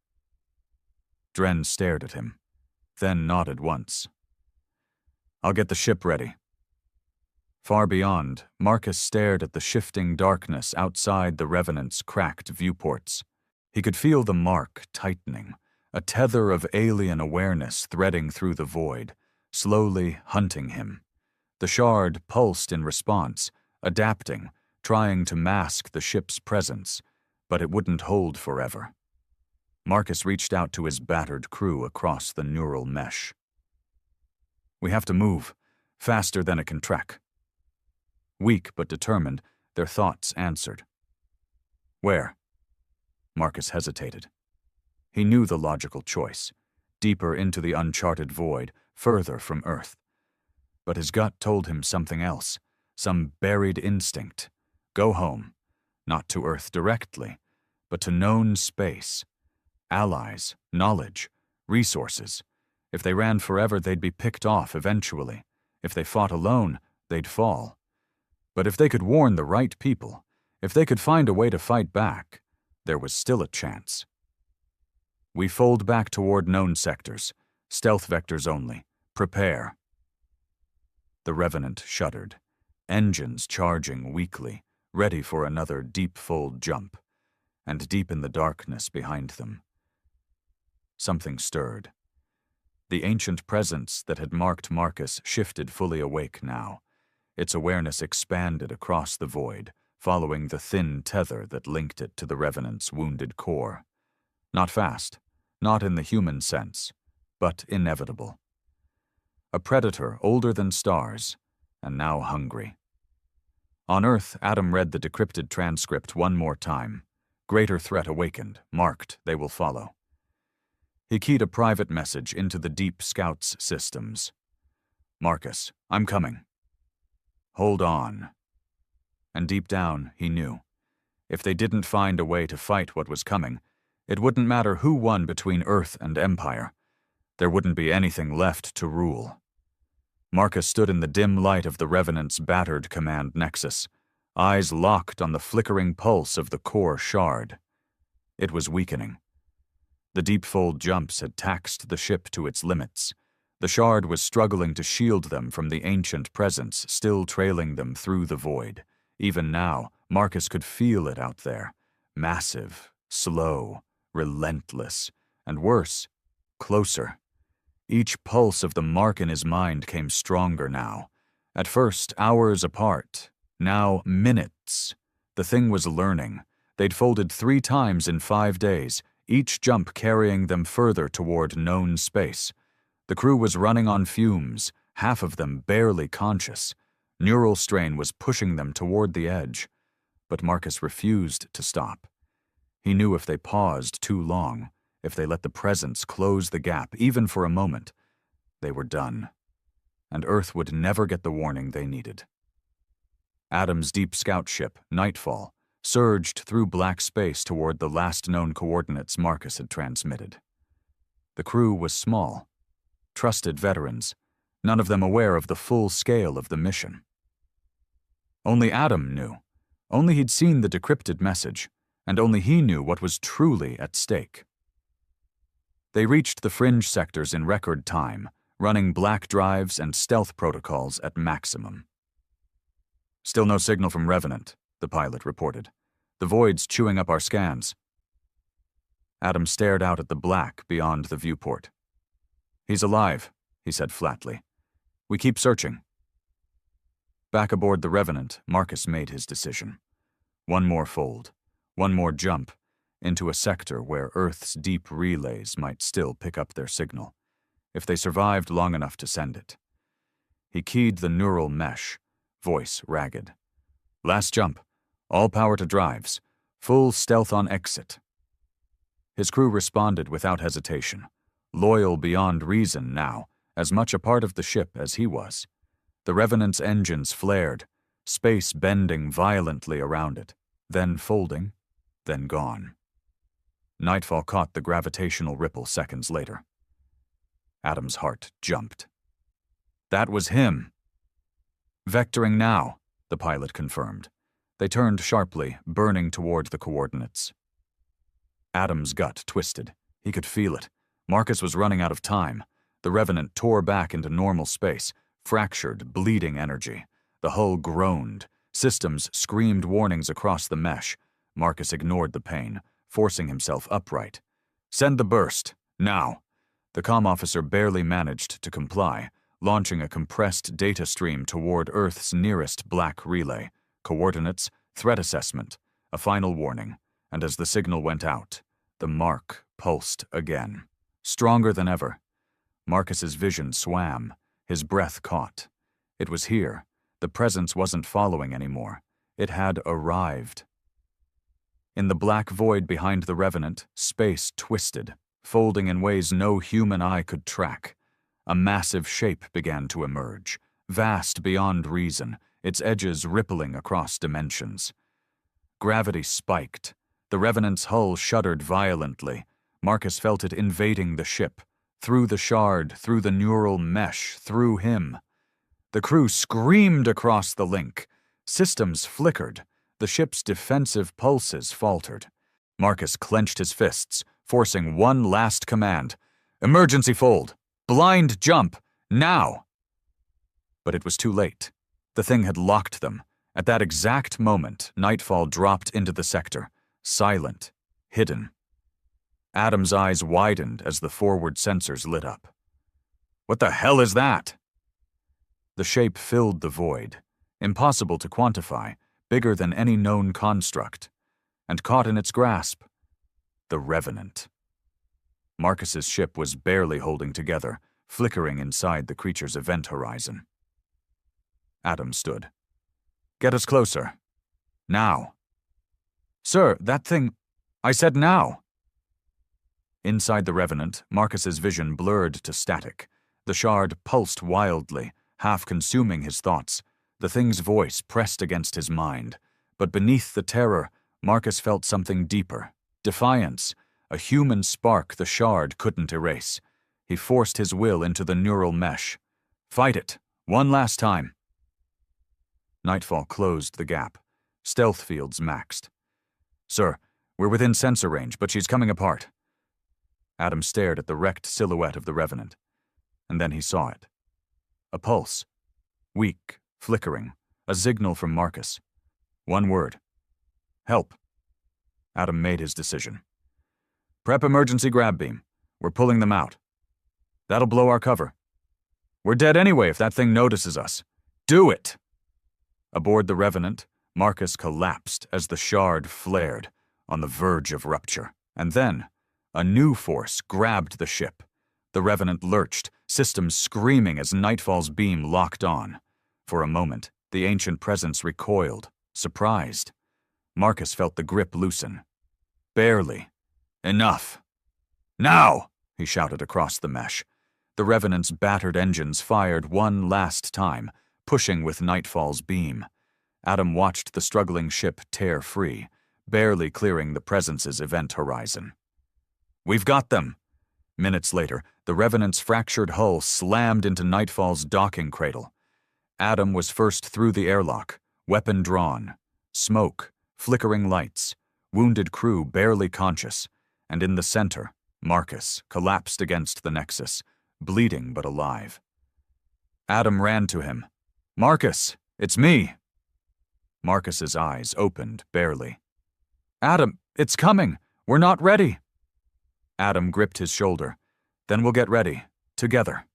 Dren stared at him, then nodded once. I'll get the ship ready. Far beyond, Marcus stared at the shifting darkness outside the Revenant's cracked viewports. He could feel the mark tightening, a tether of alien awareness threading through the void, slowly hunting him. The shard pulsed in response, adapting, trying to mask the ship's presence, but it wouldn't hold forever. Marcus reached out to his battered crew across the neural mesh. We have to move, faster than it can trek. Weak but determined, their thoughts answered. Where? Marcus hesitated. He knew the logical choice, deeper into the uncharted void, further from Earth. But his gut told him something else, some buried instinct. Go home, not to Earth directly, but to known space. Allies, knowledge, resources. If they ran forever, they'd be picked off eventually. If they fought alone, they'd fall. But if they could warn the right people, if they could find a way to fight back, there was still a chance. We fold back toward known sectors, stealth vectors only. Prepare. The Revenant shuddered, engines charging weakly, ready for another deep fold jump, and deep in the darkness behind them. Something stirred. The ancient presence that had marked Marcus shifted fully awake now. Its awareness expanded across the void, following the thin tether that linked it to the Revenant's wounded core. Not fast, not in the human sense, but inevitable. A predator older than stars, and now hungry. On Earth, Adam read the decrypted transcript one more time. Greater threat awakened, marked, they will follow. He keyed a private message into the Deep Scout's systems. Marcus, I'm coming. Hold on. And deep down, he knew. If they didn't find a way to fight what was coming, it wouldn't matter who won between Earth and Empire. There wouldn't be anything left to rule. Marcus stood in the dim light of the Revenant's battered command nexus, eyes locked on the flickering pulse of the core shard. It was weakening. The deep fold jumps had taxed the ship to its limits. The shard was struggling to shield them from the ancient presence still trailing them through the void. Even now, Marcus could feel it out there. Massive, slow, relentless, and worse, closer. Each pulse of the mark in his mind came stronger now. At first, hours apart. Now, minutes. The thing was learning. They'd folded 3 times in 5 days, each jump carrying them further toward known space. The crew was running on fumes, half of them barely conscious. Neural strain was pushing them toward the edge. But Marcus refused to stop. He knew if they paused too long, if they let the presence close the gap even for a moment, they were done. And Earth would never get the warning they needed. Adam's deep scout ship, Nightfall, surged through black space toward the last known coordinates Marcus had transmitted. The crew was small. Trusted veterans, none of them aware of the full scale of the mission. Only Adam knew. Only he'd seen the decrypted message, and only he knew what was truly at stake. They reached the fringe sectors in record time, running black drives and stealth protocols at maximum. Still no signal from Revenant, the pilot reported. The void's chewing up our scans. Adam stared out at the black beyond the viewport. He's alive, he said flatly. We keep searching. Back aboard the Revenant, Marcus made his decision. One more fold, one more jump, into a sector where Earth's deep relays might still pick up their signal. if they survived long enough to send it. He keyed the neural mesh, voice ragged. Last jump. All power to drives. Full stealth on exit. His crew responded without hesitation, loyal beyond reason now, as much a part of the ship as he was. The Revenant's engines flared, space bending violently around it, then folding, then gone. Nightfall caught the gravitational ripple seconds later. Adam's heart jumped. That was him. Vectoring now, the pilot confirmed. They turned sharply, burning toward the coordinates. Adam's gut twisted. He could feel it. Marcus was running out of time. The Revenant tore back into normal space, fractured, bleeding energy. The hull groaned. Systems screamed warnings across the mesh. Marcus ignored the pain, forcing himself upright. Send the burst, now. The comm officer barely managed to comply, launching a compressed data stream toward Earth's nearest black relay. Coordinates, threat assessment, a final warning, and as the signal went out, the mark pulsed again. Stronger than ever. Marcus's vision swam, his breath caught. It was here. The presence wasn't following anymore. It had arrived. In the black void behind the Revenant, space twisted, folding in ways no human eye could track. A massive shape began to emerge, vast beyond reason, its edges rippling across dimensions. Gravity spiked. The Revenant's hull shuddered violently. Marcus felt it invading the ship, through the shard, through the neural mesh, through him. The crew screamed across the link. Systems flickered. The ship's defensive pulses faltered. Marcus clenched his fists, forcing one last command. Emergency fold! Blind jump! Now! But it was too late. The thing had locked them. At that exact moment, Nightfall dropped into the sector, silent, hidden. Adam's eyes widened as the forward sensors lit up. What the hell is that? The shape filled the void, impossible to quantify, bigger than any known construct, and caught in its grasp, the Revenant. Marcus's ship was barely holding together, flickering inside the creature's event horizon. Adam stood. Get us closer. Now. Sir, that thing... I said now. Inside the Revenant, Marcus's vision blurred to static. The shard pulsed wildly, half consuming his thoughts. The thing's voice pressed against his mind. But beneath the terror, Marcus felt something deeper. Defiance. A human spark the shard couldn't erase. He forced his will into the neural mesh. Fight it. One last time. Nightfall closed the gap. Stealth fields maxed. Sir, we're within sensor range, but she's coming apart. Adam stared at the wrecked silhouette of the Revenant. And then he saw it. A pulse. Weak, flickering. A signal from Marcus. One word. Help. Adam made his decision. Prep emergency grab beam. We're pulling them out. That'll blow our cover. We're dead anyway if that thing notices us. Do it! Aboard the Revenant, Marcus collapsed as the shard flared, on the verge of rupture. And then, a new force grabbed the ship. The Revenant lurched, systems screaming as Nightfall's beam locked on. For a moment, the ancient presence recoiled, surprised. Marcus felt the grip loosen. Barely. Enough. Now! He shouted across the mesh. The Revenant's battered engines fired one last time, pushing with Nightfall's beam. Adam watched the struggling ship tear free, barely clearing the Presence's event horizon. We've got them! Minutes later, the Revenant's fractured hull slammed into Nightfall's docking cradle. Adam was first through the airlock, weapon drawn. Smoke, flickering lights, wounded crew barely conscious, and in the center, Marcus collapsed against the Nexus, bleeding but alive. Adam ran to him. Marcus, it's me! Marcus's eyes opened barely. Adam, it's coming! We're not ready! Adam gripped his shoulder. Then we'll get ready. Together.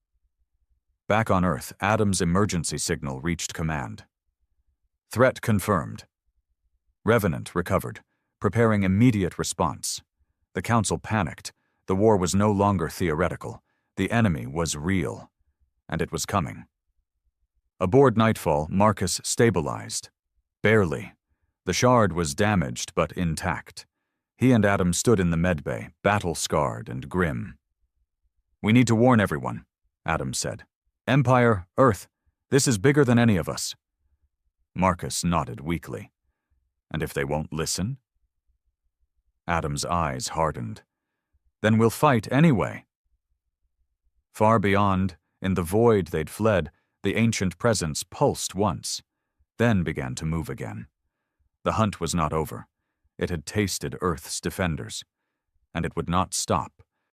Back on Earth, Adam's emergency signal reached command. Threat confirmed. Revenant recovered, preparing immediate response. The Council panicked. The war was no longer theoretical. The enemy was real, and it was coming. Aboard Nightfall, Marcus stabilized. Barely. The shard was damaged but intact. He and Adam stood in the medbay, battle-scarred and grim. "We need to warn everyone," Adam said. "Empire, Earth, this is bigger than any of us." Marcus nodded weakly. "And if they won't listen?" Adam's eyes hardened. "Then we'll fight anyway." Far beyond, in the void they'd fled, the ancient presence pulsed once, then began to move again. The hunt was not over. It had tasted Earth's defenders, and it would not stop.